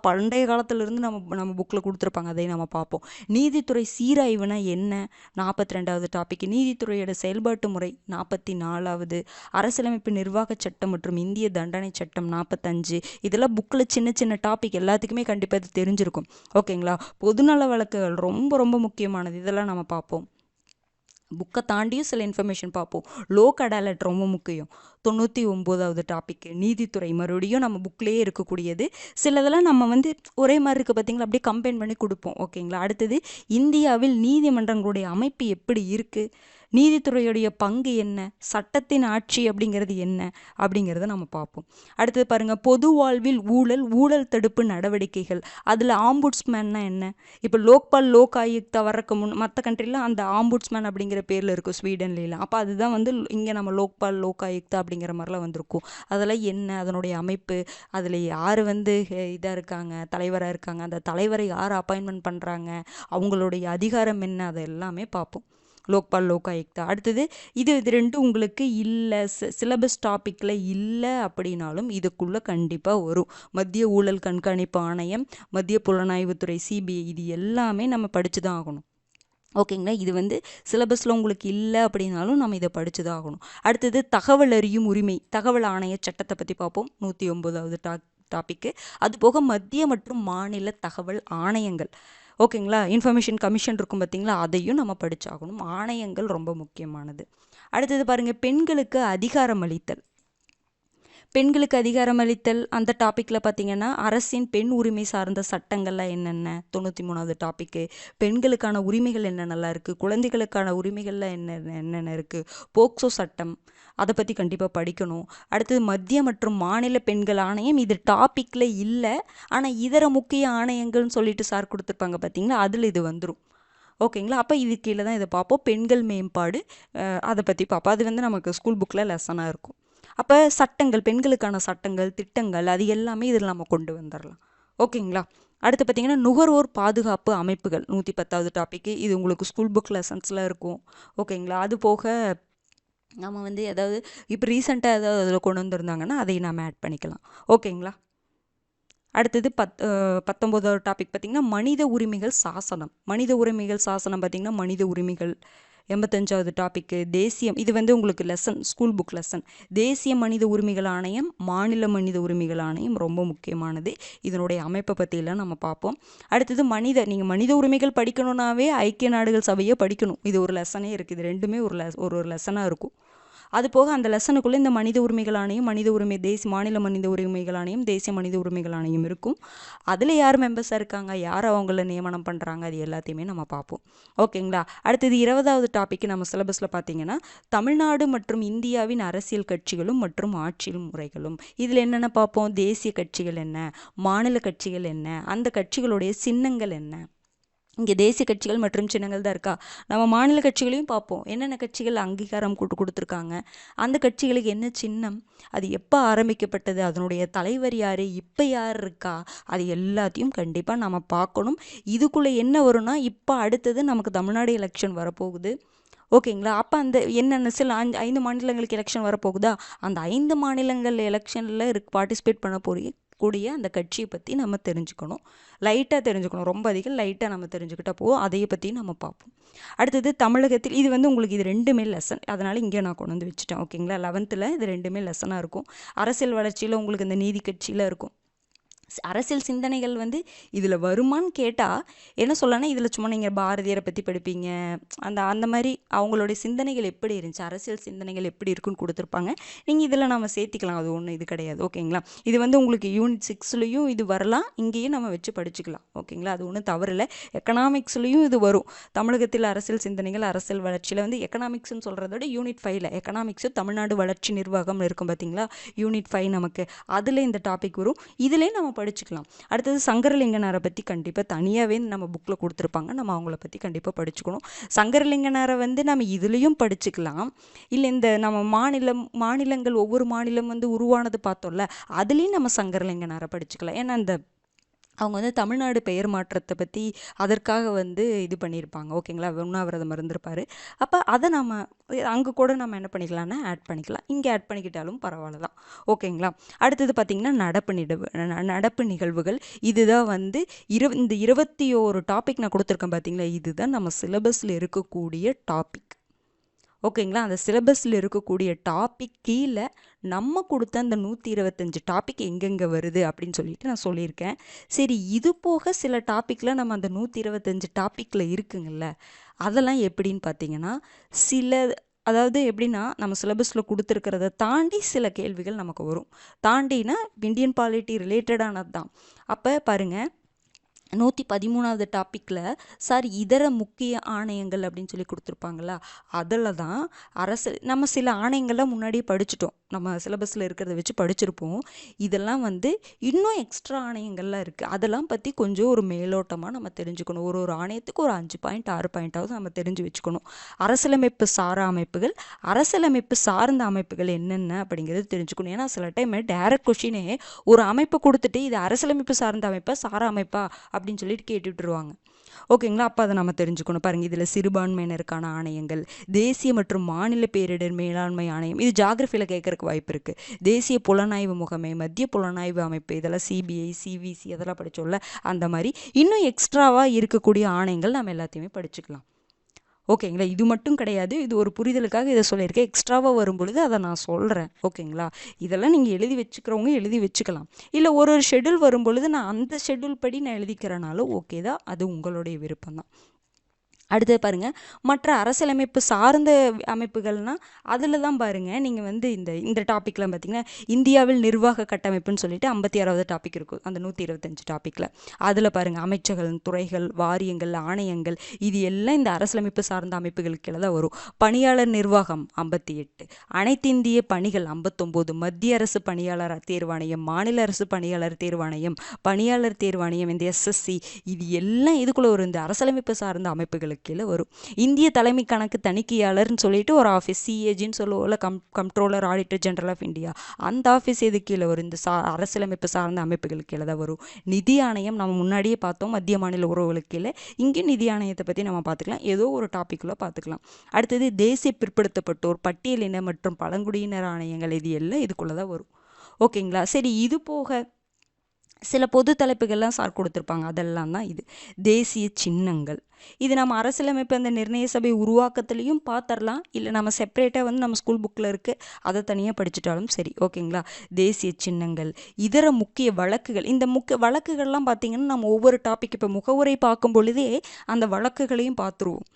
பண்டைய காலத்திலிருந்து நம்ம புக்கில் கொடுத்துருப்பாங்க, அதை நம்ம பார்ப்போம். நீதித்துறை சீராய்வுனா என்ன, 42வது டாபிக். நீதித்துறையோட செயல்பாட்டு முறை 44வது. அரசியலமைப்பு நிர்வாக சட்டம் மற்றும் இந்திய தண்டனை சட்டம் 45. இதெல்லாம் புக்கில் சின்ன சின்ன டாபிக், எல்லாத்துக்குமே கண்டிப்பாக இது தெரிஞ்சிருக்கும். ஓகேங்களா? பொதுநல வழக்குகள் ரொம்ப ரொம்ப முக்கியமானது, இதெல்லாம் நம்ம பார்ப்போம். புக்கை தாண்டியும் சில இன்ஃபர்மேஷன் பார்ப்போம். லோக் அடாலட் ரொம்ப முக்கியம். 99வது டாபிக். நீதித்துறை மறுபடியும் நம்ம புக்லேயே இருக்கக்கூடியது. சிலதெல்லாம் நம்ம ஒரே மாதிரி இருக்குது பார்த்தீங்களா, அப்படியே கம்பைன் பண்ணி கொடுப்போம். ஓகேங்களா? அடுத்தது இந்தியாவில் நீதிமன்றங்களுடைய அமைப்பு எப்படி இருக்குது, நீதித்துறையுடைய பங்கு என்ன, சட்டத்தின் ஆட்சி அப்படிங்கிறது என்ன அப்படிங்கிறத நம்ம பார்ப்போம். அடுத்தது பாருங்கள், பொது வாழ்வில் ஊழல் தடுப்பு நடவடிக்கைகள். அதில் ஆம்புட்ஸ்மேன்னா என்ன, இப்போ லோக்பால் லோக் ஆயுக்தா வரக்கு மற்ற கண்ட்ரிலாம் அந்த ஆம்புட்ஸ்மேன் அப்படிங்கிற பேரில் இருக்கும், ஸ்வீடன்லாம். அப்போ அதுதான் இங்கே நம்ம லோக்பால் லோக் ஆயுக்தா அப்படிங்கிற மாதிரிலாம் வந்திருக்கும். அதெல்லாம் என்ன, அதனுடைய அமைப்பு, அதில் யார் இதாக இருக்காங்க, தலைவராக இருக்காங்க, அந்த தலைவரை யார் அப்பாயின்மெண்ட் பண்ணுறாங்க, அவங்களுடைய அதிகாரம் என்ன, அதை எல்லாமே பார்ப்போம். லோக்பால் லோக் ஆயுக்தா. அடுத்தது இது ரெண்டும் உங்களுக்கு இல்லை, சிலபஸ் டாப்பிக்கில் இல்லை அப்படின்னாலும் இதுக்குள்ளே கண்டிப்பாக வரும். மத்திய ஊழல் கண்காணிப்பு ஆணையம், மத்திய புலனாய்வுத்துறை சிபிஐ, இது எல்லாமே நம்ம படித்து தான் ஆகணும். ஓகேங்களா? இது சிலபஸில் உங்களுக்கு இல்லை அப்படின்னாலும் நம்ம இதை படித்து தான் ஆகணும். அடுத்தது தகவல் அறியும் உரிமை, தகவல் ஆணைய சட்டத்தை பற்றி பார்ப்போம். 109வது டாப்பிக்கு. அதுபோக மத்திய மற்றும் மாநில தகவல் ஆணையங்கள். ஓகேங்களா? இன்ஃபர்மேஷன் கமிஷன் இருக்கும் பார்த்தீங்களா, அதையும் நம்ம படித்தாகணும். ஆணையங்கள் ரொம்ப முக்கியமானது. அடுத்தது பாருங்கள், பெண்களுக்கு அதிகாரம் அளித்தல். பெண்களுக்கு அதிகாரம் அளித்தல் அந்த டாப்பிக்கில் பார்த்தீங்கன்னா அரசின் பெண் உரிமை சார்ந்த சட்டங்கள்லாம் என்னென்ன, 93வது டாப்பிக்கு. பெண்களுக்கான உரிமைகள் என்னென்னலாம் இருக்குது, குழந்தைகளுக்கான உரிமைகள்லாம் என்னென்ன இருக்குது, போக்சோ சட்டம், அதை பற்றி கண்டிப்பாக படிக்கணும். அடுத்தது மத்திய மற்றும் மாநில பெண்கள் ஆணையம், இது டாப்பிக்கில் இல்லை, ஆனால் இதர முக்கிய ஆணையங்கள்னு சொல்லிட்டு சார் கொடுத்துருப்பாங்க பார்த்தீங்களா, அதில் இது வந்துடும். ஓகேங்களா? அப்போ இது கீழே தான் இதை பார்ப்போம். பெண்கள் மேம்பாடு, அதை பற்றி பார்ப்போம். அது நமக்கு ஸ்கூல் புக்கில் லெசனாக இருக்கும். அப்போ சட்டங்கள், பெண்களுக்கான சட்டங்கள், திட்டங்கள், அது எல்லாமே இதில் நம்ம கொண்டு வந்துடலாம். ஓகேங்களா? அடுத்து பார்த்திங்கன்னா நுகர்வோர் பாதுகாப்பு அமைப்புகள், 110வது டாப்பிக்கு. இது உங்களுக்கு ஸ்கூல் புக் லெசன்ஸில் இருக்கும். ஓகேங்களா? அது போக நம்ம ஏதாவது இப்போ ரீசெண்டாக ஏதாவது அதில் கொண்டு வந்திருந்தாங்கன்னா அதையும் நம்ம ஆட் பண்ணிக்கலாம். ஓகேங்களா? அடுத்தது 19வது டாபிக் பார்த்திங்கன்னா மனித உரிமைகள் சாசனம். மனித உரிமைகள் சாசனம் பார்த்திங்கன்னா மனித உரிமைகள். 85வது டாபிக்கு தேசியம். இது உங்களுக்கு லெசன், ஸ்கூல் புக் லெசன். தேசிய மனித உரிமைகள் ஆணையம், மாநில மனித உரிமைகள் ஆணையம் ரொம்ப முக்கியமானது. இதனுடைய அமைப்பை பற்றியெல்லாம் நம்ம பார்ப்போம். அடுத்தது நீங்கள் மனித உரிமைகள் படிக்கணுன்னாவே ஐக்கிய நாடுகள் சபையை படிக்கணும். இது ஒரு லெசனே இருக்குது. இது ரெண்டுமே ஒரு லெசனாக இருக்கும். அது போக அந்த லெசனுக்குள்ளே இந்த மனித உரிமைகள் ஆணையம், மாநில மனித உரிமைகள் ஆணையம், தேசிய மனித உரிமைகள் ஆணையம் இருக்கும். அதில் யார் மெம்பர்ஸாக இருக்காங்க, யார் அவங்கள நியமனம் பண்ணுறாங்க, அது எல்லாத்தையுமே நம்ம பார்ப்போம். ஓகேங்களா? அடுத்தது 20வது டாபிக் நம்ம சிலபஸில் பார்த்தீங்கன்னா தமிழ்நாடு மற்றும் இந்தியாவின் அரசியல் கட்சிகளும் மற்றும் ஆட்சியும் முறைகளும். இதில் என்னென்ன பார்ப்போம், தேசிய கட்சிகள் என்ன, மாநில கட்சிகள் என்ன, அந்த கட்சிகளுடைய சின்னங்கள் என்ன. இங்கே தேசிய கட்சிகள் மற்றும் சின்னங்கள் தான் இருக்கா. நம்ம மாநில கட்சிகளையும் பார்ப்போம், என்னென்ன கட்சிகள் அங்கீகாரம் கொடுத்துருக்காங்க, அந்த கட்சிகளுக்கு என்ன சின்னம், அது எப்போ ஆரம்பிக்கப்பட்டது, அதனுடைய தலைவர் யார், இப்போ யார் இருக்கா, அது எல்லாத்தையும் கண்டிப்பாக நம்ம பார்க்கணும். இதுக்குள்ளே என்ன வரும்னா, இப்போ அடுத்தது நமக்கு தமிழ்நாடு எலெக்ஷன் வரப்போகுது. ஓகேங்களா. அப்போ அந்த என்னென்ன சில 5 மாநிலங்களுக்கு எலெக்ஷன் வரப்போகுதா, அந்த 5 மாநிலங்கள் எலெக்ஷனில் பார்ட்டிசிபேட் பண்ண கூடிய அந்த கட்சியை பற்றி நம்ம தெரிஞ்சுக்கணும். லைட்டாக தெரிஞ்சுக்கணும், ரொம்ப அதிகம் லைட்டாக நம்ம தெரிஞ்சுக்கிட்டா போதும். அதையை பற்றியும் நம்ம பார்ப்போம். அடுத்தது தமிழகத்தில் இது உங்களுக்கு இது 2மே லெசன், அதனால் இங்கே நான் கொண்டு வந்து வச்சுட்டேன். ஓகேங்களா. 11ல் இது 2மே லெசனாக இருக்கும். அரசியல் வளர்ச்சியில் உங்களுக்கு இந்த நீதி கட்சியில் இருக்கும். அரசியல் சிந்தனைகள் இதில் வருமானு கேட்டால் என்ன சொல்லனா, இதில் சும்மா நீங்கள் பாரதியாரை பற்றி படிப்பீங்க, அந்த மாதிரி அவங்களுடைய சிந்தனைகள் எப்படி இருந்துச்சு, அரசியல் சிந்தனைகள் எப்படி இருக்குன்னு கொடுத்துருப்பாங்க. நீங்கள் இதில் நம்ம சேர்த்திக்கலாம், அது ஒன்றும் இது கிடையாது. ஓகேங்களா. இது உங்களுக்கு யூனிட் 6லையும் இது வரலாம், இங்கேயும் நம்ம வச்சு படிச்சுக்கலாம். ஓகேங்களா. அது ஒன்றும் தவறில்லை. எக்கனாமிக்ஸ்லையும் இது வரும். தமிழகத்தில் அரசியல் சிந்தனைகள் அரசியல் வளர்ச்சியில் எக்கனாமிக்ஸ்ன்னு சொல்கிறத விட யூனிட் 5ல் எக்கனாமிக்ஸு தமிழ்நாடு வளர்ச்சி நிர்வாகம் இருக்கும் பார்த்தீங்களா, யூனிட் 5 நமக்கு அதில் இந்த டாபிக் வரும். இதிலே நம்ம படிச்சுக்கலாம். அடுத்தது சங்கரலிங்கனாரை பற்றி கண்டிப்பாக தனியாகவே நம்ம புக்கில் கொடுத்துருப்பாங்க, நம்ம அவங்கள பற்றி கண்டிப்பாக படிச்சுக்கணும். சங்கரலிங்கனாரை நம்ம இதுலேயும் படிச்சுக்கலாம். இல்லை இந்த நம்ம மாநிலங்கள் ஒவ்வொரு மாநிலம் உருவானது பார்த்தோம்ல, அதுலேயும் நம்ம சங்கரலிங்கனாரை படிச்சுக்கலாம். ஏன்னா அந்த அவங்க தமிழ்நாடு பெயர் மாற்றத்தை பற்றி அதற்காக இது பண்ணியிருப்பாங்க. ஓகேங்களா. உண்ணாவிரதம் இருந்திருப்பார். அப்போ அதை நம்ம அங்கே கூட நம்ம என்ன பண்ணிக்கலாம்னா ஆட் பண்ணிக்கலாம், இங்கே ஆட் பண்ணிக்கிட்டாலும் பரவாயில்ல தான். ஓகேங்களா. அடுத்தது பார்த்திங்கன்னா நடப்பு நிகழ்வுகள். இதுதான் இந்த 21 டாபிக் நான் கொடுத்துருக்கேன் பார்த்தீங்களா, இதுதான் நம்ம சிலபஸில் இருக்கக்கூடிய டாபிக். ஓகேங்களா. அந்த சிலபஸில் இருக்கக்கூடிய டாபிக் கீழே நம்ம கொடுத்த அந்த 125 டாபிக் எங்கெங்கே வருது அப்படின்னு சொல்லிட்டு நான் சொல்லியிருக்கேன். சரி, இது போக சில டாப்பிக்கில் நம்ம அந்த 125 டாப்பிக்கில் இருக்குங்கள்ல, அதெல்லாம் எப்படின்னு பார்த்தீங்கன்னா, அதாவது எப்படின்னா நம்ம சிலபஸில் கொடுத்துருக்கிறத தாண்டி சில கேள்விகள் நமக்கு வரும். தாண்டினா இந்தியன் பாலிட்டி ரிலேட்டடானது தான். அப்போ பாருங்கள், 113வது டாப்பிக்கில் சார் இதர முக்கிய ஆணையங்கள் அப்படின்னு சொல்லி கொடுத்துருப்பாங்களா, அதில் தான் நம்ம சில ஆணையங்கள்லாம் முன்னாடியே படிச்சுட்டோம், நம்ம சிலபஸில் இருக்கிறத வச்சு படிச்சிருப்போம். இதெல்லாம் இன்னும் எக்ஸ்ட்ரா ஆணையங்கள்லாம் இருக்குது, அதெல்லாம் பற்றி கொஞ்சம் ஒரு மேலோட்டமாக நம்ம தெரிஞ்சுக்கணும். ஒரு ஆணையத்துக்கு ஒரு 5 பாயிண்ட் 6 பாயிண்ட்டாவது நம்ம தெரிஞ்சு வச்சுக்கணும். அரசியலமைப்பு சாரா அமைப்புகள், அரசியலமைப்பு சார்ந்த அமைப்புகள் என்னென்ன அப்படிங்கிறது தெரிஞ்சுக்கணும். ஏன்னா சில டைம் டைரக்ட் கொஷினே ஒரு அமைப்பை கொடுத்துட்டு இது அரசியலமைப்பு சார்ந்த அமைப்பா சாரா அமைப்பா அப்படின்னு சொல்லிட்டு கேட்டுவிட்டுருவாங்க. ஓகேங்களா. அப்போ அதை நம்ம தெரிஞ்சுக்கணும். பாருங்கள், இதில் சிறுபான்மையினருக்கான ஆணையங்கள், தேசிய மற்றும் மாநில பேரிடர் மேலாண்மை ஆணையம், இது ஜாகிரஃபியில் கேட்கறக்கு வாய்ப்பு இருக்குது. தேசிய புலனாய்வு முகமை, மத்திய புலனாய்வு அமைப்பு, இதெல்லாம் சிபிஐ சிவிசி அதெல்லாம் படித்தோம்ல, அந்த மாதிரி இன்னும் எக்ஸ்ட்ராவாக இருக்கக்கூடிய ஆணையங்கள் நம்ம எல்லாத்தையுமே படிச்சுக்கலாம். ஓகேங்களா. இது மட்டும் கிடையாது, இது ஒரு புரிதலுக்காக இதை சொல்லியிருக்கேன். எக்ஸ்ட்ராவாக வரும்பொழுது அதை நான் சொல்கிறேன். ஓகேங்களா. இதெல்லாம் நீங்கள் எழுதி வச்சுக்கிறவங்க எழுதி வச்சுக்கலாம். இல்லை ஒரு ஷெட்யூல் வரும்பொழுது நான் அந்த ஷெட்யூல் படி நான் எழுதிக்கிறனாலும் ஓகே தான், அது உங்களுடைய விருப்பம் தான். அடுத்தது பாருங்கள், மற்ற அரசியலமைப்பு சார்ந்த அமைப்புகள்னால் அதில் தான் பாருங்கள், நீங்கள் இந்த டாப்பிக்லாம் பார்த்திங்கன்னா இந்தியாவில் நிர்வாக கட்டமைப்புன்னு சொல்லிட்டு 56வது டாபிக் இருக்கும் அந்த 125 டாப்பிக்கில். அதில் பாருங்கள், அமைச்சர்கள், துறைகள், வாரியங்கள், ஆணையங்கள், இது எல்லாம் இந்த அரசியலமைப்பு சார்ந்த அமைப்புகளுக்கு தான் வரும். பணியாளர் நிர்வாகம் 58, அனைத்திந்திய பணிகள் 59, மத்திய அரசு பணியாளர் தேர்வாணையம், மாநில அரசு பணியாளர் தேர்வாணையம், பணியாளர் தேர்வாணையம், இந்த எஸ்எஸ்சி, இது எல்லாம் இதுக்குள்ளே ஒரு இந்த அரசியலமைப்பு சார்ந்த அமைப்புகளுக்கு கீழே வரும். இந்திய தலைமை கணக்கு தணிக்கையாளர்னு சொல்லிட்டு ஒரு ஆஃபீஸ், சிஏஜின்னு சொல்லுவோம்ல, comptroller auditor general of India, அந்த ஆஃபீஸ் எது கீழே வரும், இந்த அரசியலமைப்பு சார்ந்த அமைப்புகளுக்கு கீழே தான் வரும். நிதி ஆணையம் நம்ம முன்னாடியே பார்த்தோம், மத்திய மாநில உறவுகளுக்கு கீழே. இங்கே நிதி ஆணையத்தை பற்றி நம்ம பார்த்துக்கலாம், ஏதோ ஒரு டாப்பிக்குள்ளே பார்த்துக்கலாம். அடுத்தது தேசிய பிற்படுத்தப்பட்டோர், பட்டியலின மற்றும் பழங்குடியினர் ஆணையங்கள், இது எல்லாம் இதுக்குள்ளே தான் வரும். ஓகேங்களா. சரி, இது போக சில பொது தலைப்புகள்லாம் சார் கொடுத்துருப்பாங்க, அதெல்லாம் தான் இது. தேசிய சின்னங்கள், இது நம்ம அரசியலமைப்பு அந்த நிர்ணய சபை உருவாக்கத்துலேயும் பார்த்துடலாம், இல்லை நம்ம செப்பரேட்டாக நம்ம ஸ்கூல் புக்கில் இருக்குது அதை தனியாக படிச்சுட்டாலும் சரி. ஓகேங்களா. தேசிய சின்னங்கள், இதர முக்கிய வழக்குகள், இந்த முக்கிய வழக்குகள்லாம் பார்த்திங்கன்னா நம்ம ஒவ்வொரு டாபிக் இப்போ முகவுரை பார்க்கும் பொழுதே அந்த வழக்குகளையும் பார்த்துருவோம்,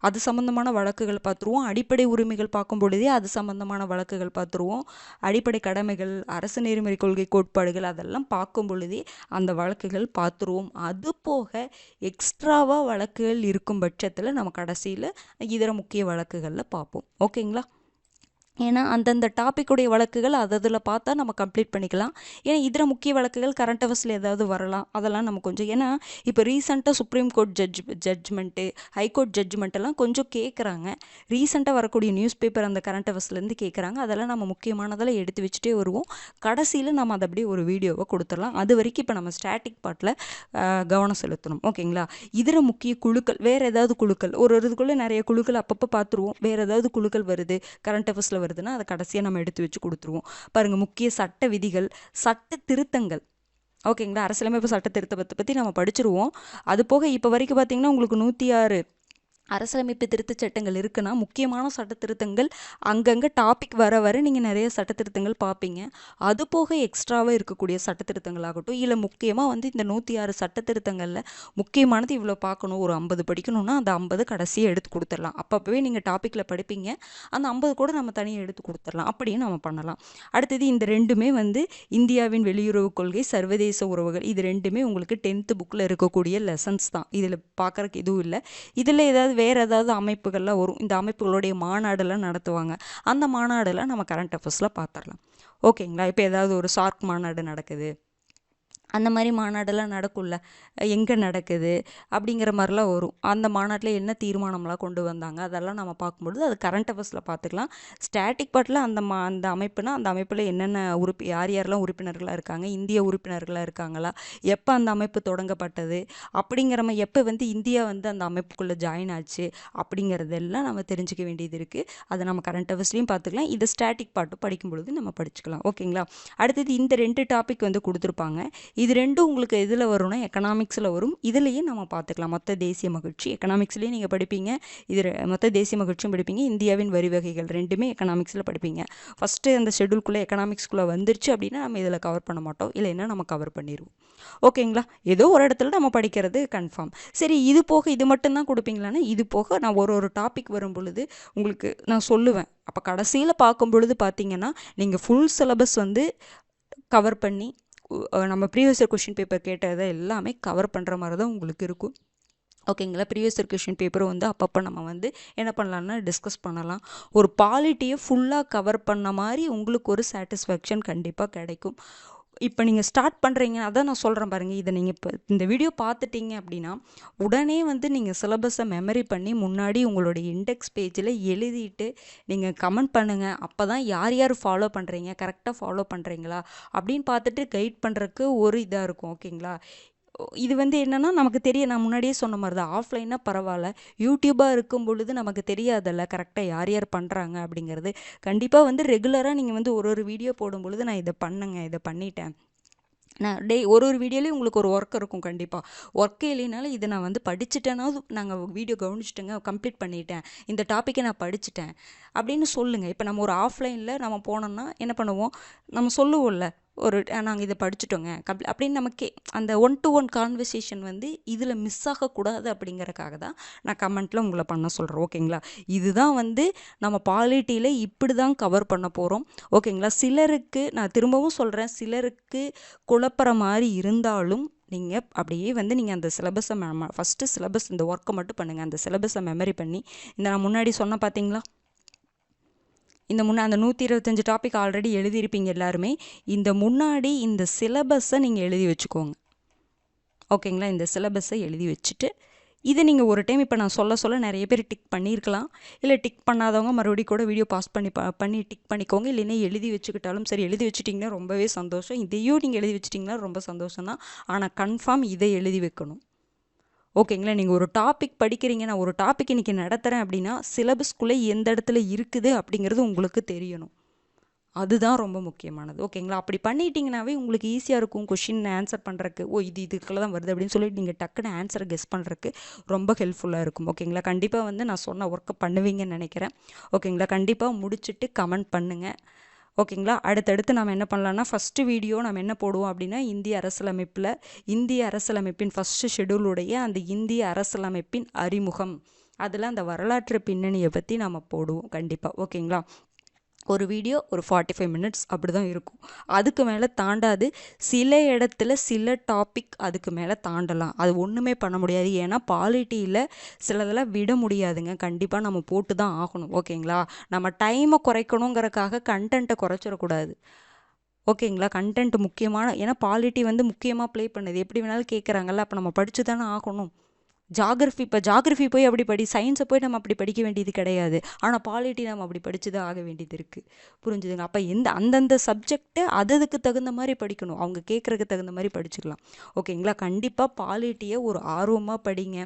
அது சம்மந்தமான வழக்குகள் பார்த்துருவோம். அடிப்படை உரிமைகள் பார்க்கும் பொழுதே அது சம்மந்தமான வழக்குகள் பார்த்துருவோம். அடிப்படை கடமைகள், அரசு நெறிமுறை கொள்கை கோட்பாடுகள், அதெல்லாம் பார்க்கும் பொழுதே அந்த வழக்குகள் பார்த்துருவோம். அது போக எக்ஸ்ட்ராவாக வழக்குகள் இருக்கும் பட்சத்தில் நம்ம கடைசியில் இதர முக்கிய வழக்குகளில் பார்ப்போம். ஓகேங்களா. ஏன்னா அந்தந்த டாப்பிக்குடைய வழக்குகள் அதில் பார்த்தா நம்ம கம்ப்ளீட் பண்ணிக்கலாம். ஏன்னா இதில் முக்கிய வழக்குகள் கரண்ட் அவர்ஸில் ஏதாவது வரலாம், அதெல்லாம் நம்ம கொஞ்சம் ஏன்னா இப்போ ரீசெண்டாக சுப்ரீம் கோர்ட் ஜட்ஜ்மெண்ட்டு, ஹைகோர்ட் ஜட்ஜ்மெண்ட்டெல்லாம் கொஞ்சம் கேட்குறாங்க. ரீசெண்டாக வரக்கூடிய நியூஸ் பேப்பர் அந்த கரண்ட் அவர்ஸ்லேருந்து கேட்குறாங்க. அதெல்லாம் நம்ம முக்கியமானதெல்லாம் எடுத்து வச்சுட்டே வருவோம். கடைசியில் நம்ம அதை அப்படியே ஒரு வீடியோவை கொடுத்துடலாம். அது வரைக்கும் இப்போ நம்ம ஸ்டாட்டிக் பார்ட்டில் கவனம் செலுத்தணும். ஓகேங்களா? இதில் முக்கிய குழுக்கள், வேறு ஏதாவது குழுக்கள், ஒரு இதுக்குள்ளே நிறைய குழுக்கள் அப்பப்போ பார்த்துருவோம். வேறு ஏதாவது குழுக்கள் வருது கரண்ட் அவர்ஸில் வருதுன்னா அதை கடைசியாக நம்ம எடுத்து வச்சு கொடுத்துருவோம். பாருங்கள், முக்கிய சட்ட விதிகள், சட்ட திருத்தங்கள். ஓகேங்களா? அரசியலமைப்பு சட்ட திருத்தத்தை பற்றி நம்ம படிச்சிருவோம். அது போக இப்போ வரைக்கும் பார்த்தீங்கன்னா உங்களுக்கு 106 அரசியலமைப்பு திருத்தச் சட்டங்கள் இருக்குன்னா முக்கியமான சட்ட திருத்தங்கள் அங்கங்கே டாபிக் வர வர நீங்கள் நிறைய சட்ட திருத்தங்கள் பார்ப்பீங்க. அது போக எக்ஸ்ட்ராவாக இருக்கக்கூடிய சட்ட திருத்தங்களாகட்டும், இல்லை முக்கியமாக வந்து இந்த 106 சட்ட திருத்தங்களில் முக்கியமானது இவ்வளோ பார்க்கணும், ஒரு 50 படிக்கணும்னா அந்த 50 கடைசியாக எடுத்து கொடுத்துடலாம். அப்போவே நீங்கள் டாப்பிக்கில் படிப்பீங்க, அந்த 50 கூட நம்ம தனியாக எடுத்து கொடுத்துடலாம். அப்படியே நம்ம பண்ணலாம். அடுத்தது இந்த ரெண்டுமே வந்து இந்தியாவின் வெளியுறவு கொள்கை, சர்வதேச உறவுகள், இது ரெண்டுமே உங்களுக்கு 10th புக்கில் இருக்கக்கூடிய லெசன்ஸ் தான். இதில் பார்க்குறக்கு எதுவும் இல்லை. இதில் ஏதாவது வேறு ஏதாவது அமைப்புகள்லாம் வரும். இந்த அமைப்புகளுடைய மாநாடெல்லாம் நடத்துவாங்க. அந்த மாநாடெல்லாம் நம்ம கரண்ட் அஃபேர்ஸில் பார்த்துடலாம். ஓகேங்களா? இப்போ ஏதாவது ஒரு சார்க் மாநாடு நடக்குது, அந்த மாதிரி மாநாடெல்லாம் நடக்கும்ல, எங்கே நடக்குது அப்படிங்கிற மாதிரிலாம் வரும். அந்த மாநாட்டில் என்ன தீர்மானம்லாம் கொண்டு வந்தாங்க அதெல்லாம் நம்ம பார்க்கும்பொழுது அது கரண்ட் அஃபேர்ஸில் பார்த்துக்கலாம். ஸ்டாட்டிக் பார்ட்டில் அந்த அமைப்புனா அந்த அமைப்பில் என்னென்ன யார் யாரெல்லாம் உறுப்பினர்களாக இருக்காங்க, இந்திய உறுப்பினர்களாக இருக்காங்களா, எப்போ அந்த அமைப்பு தொடங்கப்பட்டது அப்படிங்கிற மாதிரி, எப்போ வந்து இந்தியா வந்து அந்த அமைப்புக்குள்ளே ஜாயின் ஆச்சு அப்படிங்கிறதெல்லாம் நம்ம தெரிஞ்சுக்க வேண்டியது இருக்குது. அதை நம்ம கரண்ட் அஃபேர்ஸ்லையும் பார்த்துக்கலாம். இதை ஸ்டாட்டிக் பார்ட்டு படிக்கும் பொழுது நம்ம படிச்சுக்கலாம். ஓகேங்களா? அடுத்தது இந்த 2 டாபிக் வந்து கொடுத்துருப்பாங்க. இது ரெண்டும் உங்களுக்கு எதில் வரும்னா எக்கனாமிக்ஸில் வரும். இதுலேயே நம்ம பார்த்துக்கலாம். மொத்த தேசிய மகிழ்ச்சி எக்கனாமிக்ஸ்லேயும் நீங்கள் படிப்பீங்க, இது மொத்த தேசிய மகிழ்ச்சியும் படிப்பீங்க. இந்தியாவின் வரி வகைகள் ரெண்டுமே எக்கனாமிக்ஸில் படிப்பீங்க. ஃபஸ்ட்டு அந்த ஷெடியூல்குள்ளே எக்கனாமிக்ஸ்குள்ளே வந்துருச்சு அப்படின்னா நம்ம இதில் கவர் பண்ண மாட்டோம், இல்லைன்னா நம்ம கவர் பண்ணிடுவோம். ஓகேங்களா? ஏதோ ஒரு இடத்துல நம்ம படிக்கிறது கன்ஃபார்ம். சரி, இது போக இது மட்டும்தான் கொடுப்பீங்களான்னா இது போக நான் ஒரு டாபிக் வரும் பொழுது உங்களுக்கு நான் சொல்லுவேன். அப்போ கடைசியில் பார்க்கும் பொழுது பார்த்தீங்கன்னா நீங்கள் ஃபுல் சிலபஸ் வந்து கவர் பண்ணி நம்ம ப்ரீவியஸ் இயர் கொஷின் பேப்பர் கேட்டதை எல்லாமே கவர் பண்ணுற மாதிரி தான் உங்களுக்கு இருக்கும். ஓகேங்களா? ப்ரீவியஸ் இயர் கொஷின் பேப்பரும் வந்து அப்பப்போ நம்ம வந்து என்ன பண்ணலான்னா டிஸ்கஸ் பண்ணலாம். ஒரு பாலிட்டியை ஃபுல்லாக கவர் பண்ண மாதிரி உங்களுக்கு ஒரு சாட்டிஸ்ஃபேக்ஷன் கண்டிப்பாக கிடைக்கும். இப்போ நீங்கள் ஸ்டார்ட் பண்ணுறீங்க, அதான் நான் சொல்கிறேன் பாருங்கள். இதை நீங்கள் இப்போ இந்த வீடியோ பார்த்துட்டீங்க அப்படின்னா உடனே வந்து நீங்கள் சிலபஸை மெமரி பண்ணி முன்னாடி உங்களுடைய இண்டெக்ஸ் பேஜில் எழுதிட்டு நீங்கள் கமெண்ட் பண்ணுங்கள். அப்போ தான் யார் யார் ஃபாலோ பண்ணுறீங்க, கரெக்டாக ஃபாலோ பண்ணுறீங்களா அப்படின்னு பார்த்துட்டு கைட் பண்ணுறதுக்கு ஒரு இதாக இருக்கும். ஓகேங்களா? இது வந்து என்னென்னா நமக்கு தெரியும், நான் முன்னாடியே சொன்ன மாதிரி தான், ஆஃப்லைனாக பரவாயில்ல, யூடியூப்பாக இருக்கும் பொழுது நமக்கு தெரியாதல்ல கரெக்டாக யார் யார் பண்ணுறாங்க அப்படிங்கிறது. கண்டிப்பாக வந்து ரெகுலராக நீங்கள் வந்து ஒரு வீடியோ போடும் பொழுது நான் இதை பண்ணுங்க, இதை பண்ணிட்டேன், நான் ஒரு வீடியோலேயும் உங்களுக்கு ஒரு ஒர்க் இருக்கும். கண்டிப்பாக ஒர்க்கே இல்லைனாலும் இதை நான் வந்து படிச்சுட்டேனாவது நாங்கள் வீடியோ கவனிச்சிட்டேங்க, கம்ப்ளீட் பண்ணிட்டேன், இந்த டாப்பிக்கை நான் படிச்சுட்டேன் அப்படின்னு சொல்லுங்கள். இப்போ நம்ம ஒரு ஆஃப்லைனில் நம்ம போனோம்னா என்ன பண்ணுவோம், நம்ம சொல்லுவோம்ல, ஒரு நாங்கள் இதை படிச்சுட்டோங்க அப்படின்னு நமக்கே அந்த 1-to-1 கான்வர்சேஷன் வந்து இதில் மிஸ் ஆகக்கூடாது அப்படிங்கிறக்காக தான் நான் கமெண்ட்டில் உங்களை பண்ண சொல்கிறேன். ஓகேங்களா? இதுதான் வந்து நம்ம பாலிட்டியில் இப்படி தான் கவர் பண்ண போகிறோம். ஓகேங்களா? சிலருக்கு நான் திரும்பவும் சொல்கிறேன், சிலருக்கு குழப்புற மாதிரி இருந்தாலும் நீங்கள் அப்படியே வந்து நீங்கள் அந்த சிலபஸை ஃபஸ்ட்டு சிலபஸ் இந்த ஒர்க்கை மட்டும் பண்ணுங்கள். அந்த சிலபஸை மெமரி பண்ணி இந்த நான் முன்னாடி சொன்ன பார்த்தீங்களா, இந்த அந்த 125 டாபிக் ஆல்ரெடி எழுதியிருப்பீங்க எல்லாருமே. இந்த முன்னாடி இந்த சிலபஸை நீங்கள் எழுதி வச்சுக்கோங்க. ஓகேங்களா? இந்த சிலபஸை எழுதி வச்சுட்டு இதை நீங்கள் ஒரு டைம் இப்போ நான் சொல்ல நிறைய பேர் டிக் பண்ணியிருக்கலாம், இல்லை டிக் பண்ணாதவங்க மறுபடியும் கூட வீடியோ பாஸ் பண்ணி டிக் பண்ணிக்கோங்க. இல்லைன்னா எழுதி வச்சுக்கிட்டாலும் சரி, எழுதி வச்சுட்டிங்கன்னா ரொம்பவே சந்தோஷம். இதையும் நீங்கள் எழுதி வச்சுட்டிங்கன்னா ரொம்ப சந்தோஷம் தான். ஆனால் கன்ஃபார்ம் இதை எழுதி வைக்கணும். ஓகேங்களா? நீங்கள் ஒரு டாபிக் படிக்கிறீங்க, நான் ஒரு டாபிக் இன்றைக்கி நடத்துகிறேன் அப்படின்னா சிலபஸ்க்குள்ளே எந்த இடத்துல இருக்குது அப்படிங்கிறது உங்களுக்கு தெரியணும். அதுதான் ரொம்ப முக்கியமானது. ஓகேங்களா? அப்படி பண்ணிட்டீங்கன்னாவே உங்களுக்கு ஈஸியாக இருக்கும் கொஷின் ஆன்சர் பண்ணுறக்கு. இதுக்குள்ளே தான் வருது அப்படின்னு சொல்லிட்டு நீங்கள் டக்குன்னு ஆன்சரை கெஸ் பண்ணுறக்கு ரொம்ப ஹெல்ப்ஃபுல்லாக இருக்கும். ஓகேங்களா? கண்டிப்பாக வந்து நான் சொன்ன ஒர்க்கை பண்ணுவீங்கன்னு நினைக்கிறேன். ஓகேங்களா? கண்டிப்பாக முடிச்சுட்டு கமெண்ட் பண்ணுங்கள். ஓகேங்களா? அடுத்தடுத்து நம்ம என்ன பண்ணலான்னா, ஃபஸ்ட்டு வீடியோ நம்ம என்ன போடுவோம் அப்படின்னா, இந்திய அரசியலமைப்பின் ஃபஸ்ட்டு ஷெடியூலுடைய அந்த இந்திய அரசியலமைப்பின் அறிமுகம், அதில் அந்த வரலாற்று பின்னணியை பற்றி நம்ம போடுவோம் கண்டிப்பாக. ஓகேங்களா? ஒரு வீடியோ ஒரு 45 மினிட்ஸ் அப்படி தான் இருக்கும். அதுக்கு மேலே தாண்டாது. சில இடத்துல சில டாபிக் அதுக்கு மேலே தாண்டலாம். அது ஒன்றுமே பண்ண முடியாது. ஏன்னா பாலிட்டியில் சிலதெல்லாம் விட முடியாதுங்க. கண்டிப்பாக நம்ம போட்டு தான் ஆகணும். ஓகேங்களா? நம்ம டைமை குறைக்கணுங்கிறக்காக கண்டென்ட்டை குறைச்சிடக்கூடாது. ஓகேங்களா? கண்டென்ட் முக்கியமான, ஏன்னா பாலிட்டி வந்து முக்கியமாக ப்ளே பண்ணுது. எப்படி வேணாலும் கேட்குறாங்கல்ல, அப்போ நம்ம படித்து தானே ஆகணும். ஜாகிரஃபி போய் அப்படி சயின்ஸை போய் நம்ம அப்படி படிக்க வேண்டியது கிடையாது. ஆனால் பாலிட்டி நம்ம அப்படி படித்து தான் ஆக வேண்டியது இருக்குது. புரிஞ்சுதுங்க? அப்போ அந்தந்த சப்ஜெக்டை அதுக்கு தகுந்த மாதிரி படிக்கணும். அவங்க கேட்குறதுக்கு தகுந்த மாதிரி படிச்சுக்கலாம். ஓகேங்களா? கண்டிப்பாக பாலிட்டியை ஒரு ஆர்வமாக படிங்க.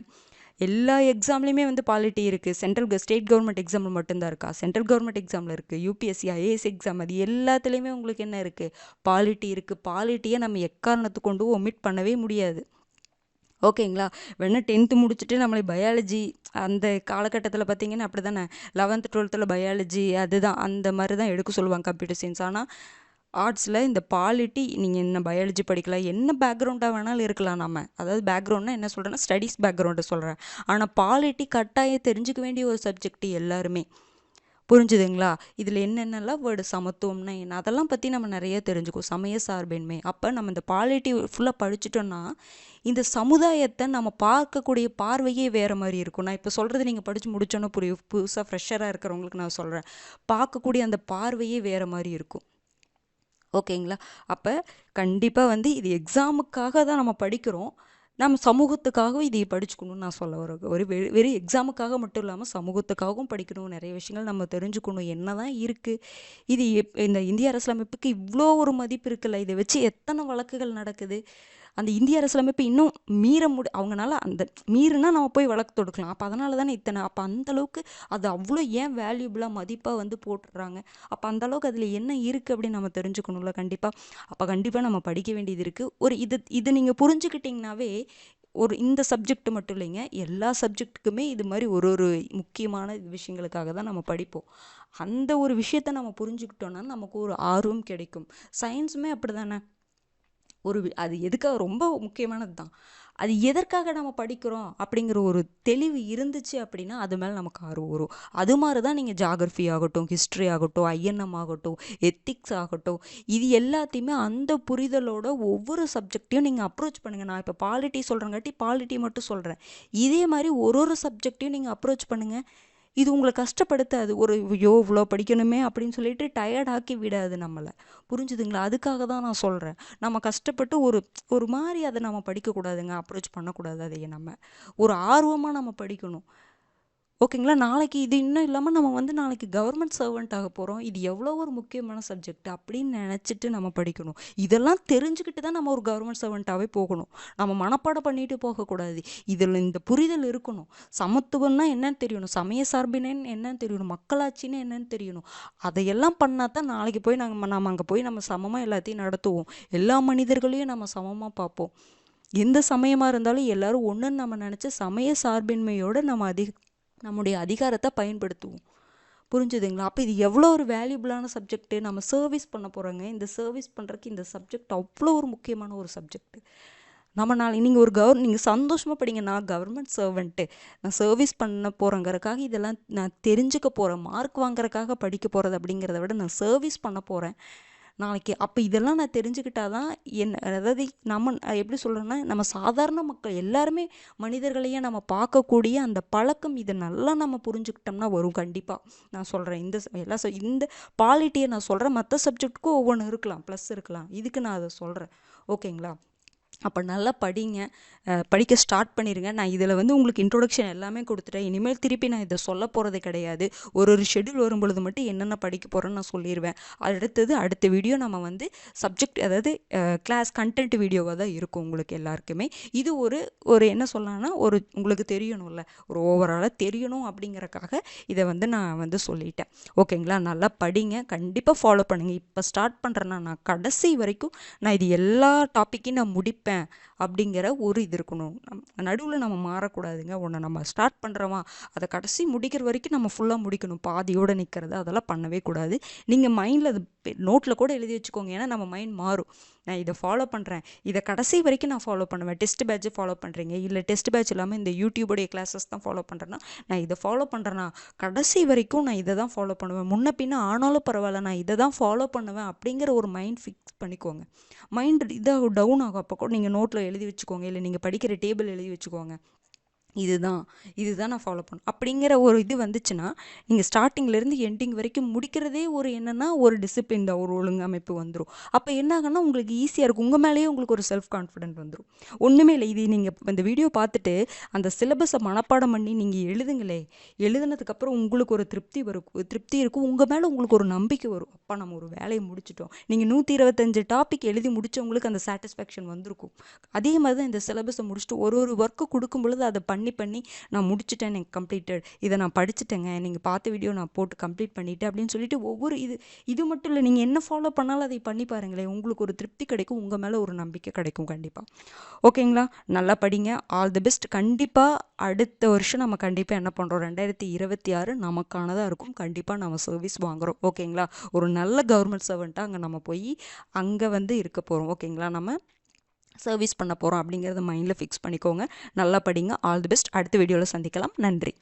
எல்லா எக்ஸாம்லேயுமே வந்து பாலிட்டி இருக்குது. ஸ்டேட் கவர்மெண்ட் எக்ஸாமில் மட்டும்தான் இருக்கா? சென்ட்ரல் கவர்மெண்ட் எக்ஸாமில் இருக்குது. யூபிஎஸ்சி ஐஏஎஸ் எக்ஸாம், அது எல்லாத்துலேயுமே உங்களுக்கு என்ன இருக்குது? பாலிட்டி இருக்குது. பாலிட்டியை நம்ம எக்காரணத்தை கொண்டு ஒமிட் பண்ணவே முடியாது. ஓகேங்களா? வேணா 10th முடிச்சுட்டு நம்மளை பயாலஜி அந்த காலகட்டத்தில் பார்த்தீங்கன்னா அப்படி தானே 11th 12th பயாலஜி அதுதான் அந்த மாதிரி தான் எடுக்க சொல்லுவாங்க கம்ப்யூட்டர் சயின்ஸ். ஆனால் ஆர்ட்ஸில் இந்த பாலிட்டி நீங்கள் என்ன பயாலஜி படிக்கலாம், என்ன பேக்ரவுண்டாக வேணாலும் இருக்கலாம். நம்ம அதாவது பேக்ரவுண்ட்னா என்ன சொல்கிறேன்னா ஸ்டடீஸ் பேக்ரவுண்டை சொல்கிறேன். ஆனால் பாலிட்டி கட்டாயம் தெரிஞ்சுக்க வேண்டிய ஒரு சப்ஜெக்ட் எல்லாருமே. புரிஞ்சுதுங்களா? இதில் என்னென்னலாம் வேர்டு, சமத்துவம்னா என்ன, அதெல்லாம் பற்றி நம்ம நிறைய தெரிஞ்சுக்குவோம். சமய சார்பின்மை. அப்போ நம்ம இந்த பாலிட்டி ஃபுல்லாக படிச்சுட்டோன்னா இந்த சமுதாயத்தை நம்ம பார்க்கக்கூடிய பார்வையே வேறு மாதிரி இருக்கும். நான் இப்போ சொல்கிறது நீங்கள் படித்து முடிச்சோன்னே புரியும். புதுசாக ஃப்ரெஷராக இருக்கிறவங்களுக்கு நான் சொல்கிறேன். பார்க்கக்கூடிய அந்த பார்வையே வேறு மாதிரி இருக்கும். ஓகேங்களா? அப்போ கண்டிப்பாக வந்து இது எக்ஸாமுக்காக தான் நம்ம படிக்கிறோம். நம்ம சமூகத்துக்காகவும் இதை படிச்சுக்கணும்னு நான் சொல்ல வரேன். வெறும் எக்ஸாமுக்காக மட்டும் இல்லாமல் சமூகத்துக்காகவும் படிக்கணும். நிறைய விஷயங்கள் நம்ம தெரிஞ்சுக்கணும். என்ன தான் இருக்குது இது இந்த இந்திய அரசியலமைப்புக்கு இவ்வளோ ஒரு மதிப்பு இருக்குல்ல, இதை வச்சு எத்தனை வழக்குகள் நடக்குது. அந்த இந்திய அரசியலமைப்பு இன்னும் அவங்களால அந்த மீறினா நம்ம போய் வழக்கு தொடுக்கலாம். அப்போ அதனால தானே இத்தனை. அப்போ அந்தளவுக்கு அது அவ்வளோ ஏன் வேல்யூபிளாக மதிப்பாக வந்து போட்டுடுறாங்க. அப்போ அந்தளவுக்கு அதில் என்ன இருக்குது அப்படின்னு நம்ம தெரிஞ்சுக்கணும்ல கண்டிப்பாக. அப்போ கண்டிப்பாக நம்ம படிக்க வேண்டியது இருக்குது. இது நீங்கள் புரிஞ்சுக்கிட்டிங்கனாவே இந்த சப்ஜெக்ட் மட்டும் இல்லைங்க, எல்லா சப்ஜெக்ட்டுக்குமே இது மாதிரி ஒரு முக்கியமான விஷயங்களுக்காக தான் நம்ம படிப்போம். அந்த ஒரு விஷயத்தை நம்ம புரிஞ்சுக்கிட்டோன்னா நமக்கு ஒரு ஆர்வம் கிடைக்கும். சயின்ஸுமே அப்படி தானே. அது எதுக்காக ரொம்ப முக்கியமானது தான். அது எதற்காக நம்ம படிக்கிறோம் அப்படிங்கிற ஒரு தெளிவு இருந்துச்சு அப்படின்னா அது மேலே நமக்கு ஆர்வம் வரும். அது மாதிரி தான் நீங்கள் ஜாகிரஃபி ஆகட்டும், ஹிஸ்ட்ரி ஆகட்டும், ஐஎன்எம் ஆகட்டும், எத்திக்ஸ் ஆகட்டும், இது எல்லாத்தையுமே அந்த புரிதலோட ஒவ்வொரு சப்ஜெக்டையும் நீங்கள் அப்ரோச் பண்ணுங்கள். நான் இப்போ பாலிட்டி சொல்கிறேங்காட்டி பாலிட்டி மட்டும் சொல்கிறேன். இதே மாதிரி ஒரு சப்ஜெக்டையும் நீங்கள் அப்ரோச் பண்ணுங்கள். இது உங்களை கஷ்டப்படுத்தாது. இவ்வளோ படிக்கணுமே அப்படின்னு சொல்லிட்டு டயர்டாக்கி விடாது நம்மளை. புரிஞ்சுதுங்களா? அதுக்காக தான் நான் சொல்கிறேன். நம்ம கஷ்டப்பட்டு ஒரு மாதிரி அதை நம்ம படிக்கக்கூடாதுங்க, அப்ரோச் பண்ணக்கூடாது. அதையே நம்ம ஒரு ஆர்வமாக நம்ம படிக்கணும். ஓகேங்களா? நாளைக்கு இது இன்னும் இல்லாமல் நம்ம வந்து நாளைக்கு கவர்மெண்ட் சர்வெண்ட் ஆக போகிறோம். இது எவ்வளோ ஒரு முக்கியமான சப்ஜெக்ட் அப்படின்னு நினச்சிட்டு நம்ம படிக்கணும். இதெல்லாம் தெரிஞ்சுக்கிட்டு தான் நம்ம ஒரு கவர்மெண்ட் சர்வெண்ட்டாகவே போகணும். நம்ம மனப்பாடம் பண்ணிட்டு போகக்கூடாது. இதில் இந்த புரிதல் இருக்கணும். சமத்துவம்னா என்னன்னு தெரியணும், சமய சார்பினன்னு என்னன்னு தெரியணும், மக்களாட்சின்னு என்னன்னு தெரியணும். அதையெல்லாம் பண்ணால் தான் நாளைக்கு போய் நம்ம அங்கே போய் நம்ம சமமாக எல்லாத்தையும் நடத்துவோம். எல்லா மனிதர்களையும் நம்ம சமமாக பார்ப்போம். எந்த சமயமாக இருந்தாலும் எல்லாரும் ஒன்றுன்னு நம்ம நினச்சி சமய சார்பின்மையோடு நம்முடைய அதிகாரத்தை பயன்படுத்துவோம். புரிஞ்சுதுங்களா? அப்போ இது எவ்வளோ ஒரு வேல்யூபிளான சப்ஜெக்ட்டு. நம்ம சர்வீஸ் பண்ண போகிறோங்க. இந்த சர்வீஸ் பண்ணுறதுக்கு இந்த சப்ஜெக்ட் அவ்வளோ ஒரு முக்கியமான ஒரு சப்ஜெக்ட். நம்ம நீங்கள் நீங்கள் சந்தோஷமாக படிங்க. நான் கவர்மெண்ட் சர்வெண்ட்டு, நான் சர்வீஸ் பண்ண போகிறேங்கிறதுக்காக இதெல்லாம் நான் தெரிஞ்சுக்க போகிறேன், மார்க் வாங்குறதுக்காக படிக்க போகிறது அப்படிங்கிறத விட நான் சர்வீஸ் பண்ண போகிறேன் நாளைக்கு. அப்போ இதெல்லாம் நான் தெரிஞ்சுக்கிட்டாதான் அதாவது நம்ம எப்படி சொல்கிறேன்னா நம்ம சாதாரண மக்கள் எல்லாருமே மனிதர்களையே நம்ம பார்க்கக்கூடிய அந்த பழக்கம் இதை நல்லா நம்ம புரிஞ்சுக்கிட்டோம்னா வரும். கண்டிப்பாக நான் சொல்கிறேன். இந்த பாலிட்டியை நான் சொல்கிறேன். மற்ற சப்ஜெக்ட்டுக்கும் ஒவ்வொன்று இருக்கலாம், ப்ளஸ் இருக்கலாம். இதுக்கு நான் அதை சொல்கிறேன். ஓகேங்களா? அப்போ நல்லா படிங்க, படிக்க ஸ்டார்ட் பண்ணிடுங்க. நான் இதில் வந்து உங்களுக்கு இன்ட்ரோடக்ஷன் எல்லாமே கொடுத்துட்டேன். இனிமேல் திருப்பி நான் இதை சொல்ல போகிறது கிடையாது. ஒரு ஷெட்யூல் வரும்பொழுது மட்டும் என்னென்ன படிக்க போகிறேன்னு நான் சொல்லிடுவேன். அடுத்த வீடியோ நம்ம வந்து சப்ஜெக்ட், அதாவது கிளாஸ் கண்டென்ட் வீடியோவாக தான் இருக்கும் உங்களுக்கு எல்லாருக்குமே. இது ஒரு என்ன சொல்லலாம்னா உங்களுக்கு தெரியணும்ல, ஒரு ஓவராலாக தெரியணும் அப்படிங்கிறக்காக இதை வந்து நான் வந்து சொல்லிட்டேன். ஓகேங்களா? நல்லா படிங்க, கண்டிப்பாக ஃபாலோ பண்ணுங்கள். இப்போ ஸ்டார்ட் பண்ணுறேன்னா நான் கடைசி வரைக்கும் நான் இது எல்லா டாப்பிக்கையும் நான் முடிப்பேன் அப்படிங்கிற ஒரு இது இருக்கணும். நடுவில் நம்ம மாறக்கூடாதுங்க. ஒன்று நம்ம ஸ்டார்ட் பண்ணுறோமா அதை கடைசி முடிக்கிற வரைக்கும் நம்ம ஃபுல்லாக முடிக்கணும். பாதியோடு நிற்கிறது அதெல்லாம் பண்ணவே கூடாது. நீங்கள் மைண்டில் அது நோட்டில் கூட எழுதி வச்சுக்கோங்க. ஏன்னா நம்ம மைண்ட் மாறும். நான் இதை ஃபாலோ பண்ணுறேன், இதை கடைசி வரைக்கும் நான் ஃபாலோ பண்ணுவேன். டெஸ்ட் பேட்ச் ஃபாலோ பண்ணுறீங்க, இல்லை டெஸ்ட் பேட்ச் இல்லாமல் இந்த யூடியூபோடைய கிளாஸஸ் தான் ஃபாலோ பண்ணுறேன்னா, நான் இதை ஃபாலோ பண்ணுறேன்னா கடைசி வரைக்கும் நான் இதை தான் ஃபாலோ பண்ணுவேன், முன்ன பின்ன ஆனாலும் பரவாயில்ல நான் இதை தான் ஃபாலோ பண்ணுவேன் அப்படிங்கிற ஒரு மைண்ட் ஃபிக்ஸ் பண்ணிக்கோங்க. மைண்ட் இதாக டவுன் ஆகும். அப்போ கூட நீங்கள் நோட்டில் எழுதி வச்சுக்கோங்க, இல்லை நீங்கள் படிக்கிற டேபிள் எழுதி வச்சுக்கோங்க, இதுதான் நான் ஃபாலோ பண்ணும் அப்படிங்கிற ஒரு இது வந்துச்சுன்னா, நீங்கள் ஸ்டார்டிங்லேருந்து எண்டிங் வரைக்கும் முடிக்கிறதே ஒரு என்னென்னா ஒரு டிசிப்ளின் தான், ஒரு ஒழுங்கமைப்பு வந்துடும். அப்போ என்ன ஆகுன்னா உங்களுக்கு ஈஸியாக இருக்கும், உங்கள் மேலேயே உங்களுக்கு ஒரு செல்ஃப் கான்ஃபிடென்ட் வந்துடும். ஒன்றுமே இல்லை, இது நீங்கள் இந்த வீடியோ பார்த்துட்டு அந்த சிலபஸை மனப்பாடம் பண்ணி நீங்கள் எழுதுங்களே, எழுதுனதுக்கப்புறம் உங்களுக்கு ஒரு திருப்தி இருக்கும், உங்கள் மேலே உங்களுக்கு ஒரு நம்பிக்கை வரும். அப்பா நம்ம ஒரு வேலையை முடிச்சிட்டோம். நீங்கள் 125 டாபிக் எழுதி முடித்தவங்களுக்கு அந்த சாட்டிஸ்ஃபேக்ஷன் வந்திருக்கும். அதே மாதிரி தான் இந்த சிலபஸை முடிச்சுட்டு ஒரு ஒர்க்கு கொடுக்கும் பொழுது அதை பண்ணி நான் முடிச்சிட்டேன், எனக்கு கம்ப்ளீட்டட், இதை நான் படிச்சுட்டேங்க, நீங்கள் பார்த்த வீடியோ நான் போட்டு கம்ப்ளீட் பண்ணிட்டேன் அப்படின்னு சொல்லிட்டு ஒவ்வொரு இது மட்டும் இல்லை, நீங்கள் என்ன ஃபாலோ பண்ணாலும் அதை பண்ணி பாருங்களேன், உங்களுக்கு ஒரு திருப்தி கிடைக்கும், உங்கள் மேலே ஒரு நம்பிக்கை கிடைக்கும் கண்டிப்பாக. ஓகேங்களா, நல்லா படிங்க, ஆல் தி பெஸ்ட். கண்டிப்பாக அடுத்த வருஷம் நம்ம கண்டிப்பாக என்ன பண்ணுறோம், 2026 நமக்கானதாக இருக்கும், கண்டிப்பாக நம்ம சர்வீஸ் வாங்குகிறோம். ஓகேங்களா, ஒரு நல்ல கவர்மெண்ட் சர்வெண்ட்டாக அங்கே நம்ம போய் அங்கே இருக்க போகிறோம். ஓகேங்களா, நம்ம சர்வீஸ் பண்ண போகிறோம் அப்படிங்கிறத மைண்டில் ஃபிக்ஸ் பண்ணிக்கோங்க. நல்லா படிங்க, ஆல் தி பெஸ்ட். அடுத்த வீடியோவில் சந்திக்கலாம். நன்றி.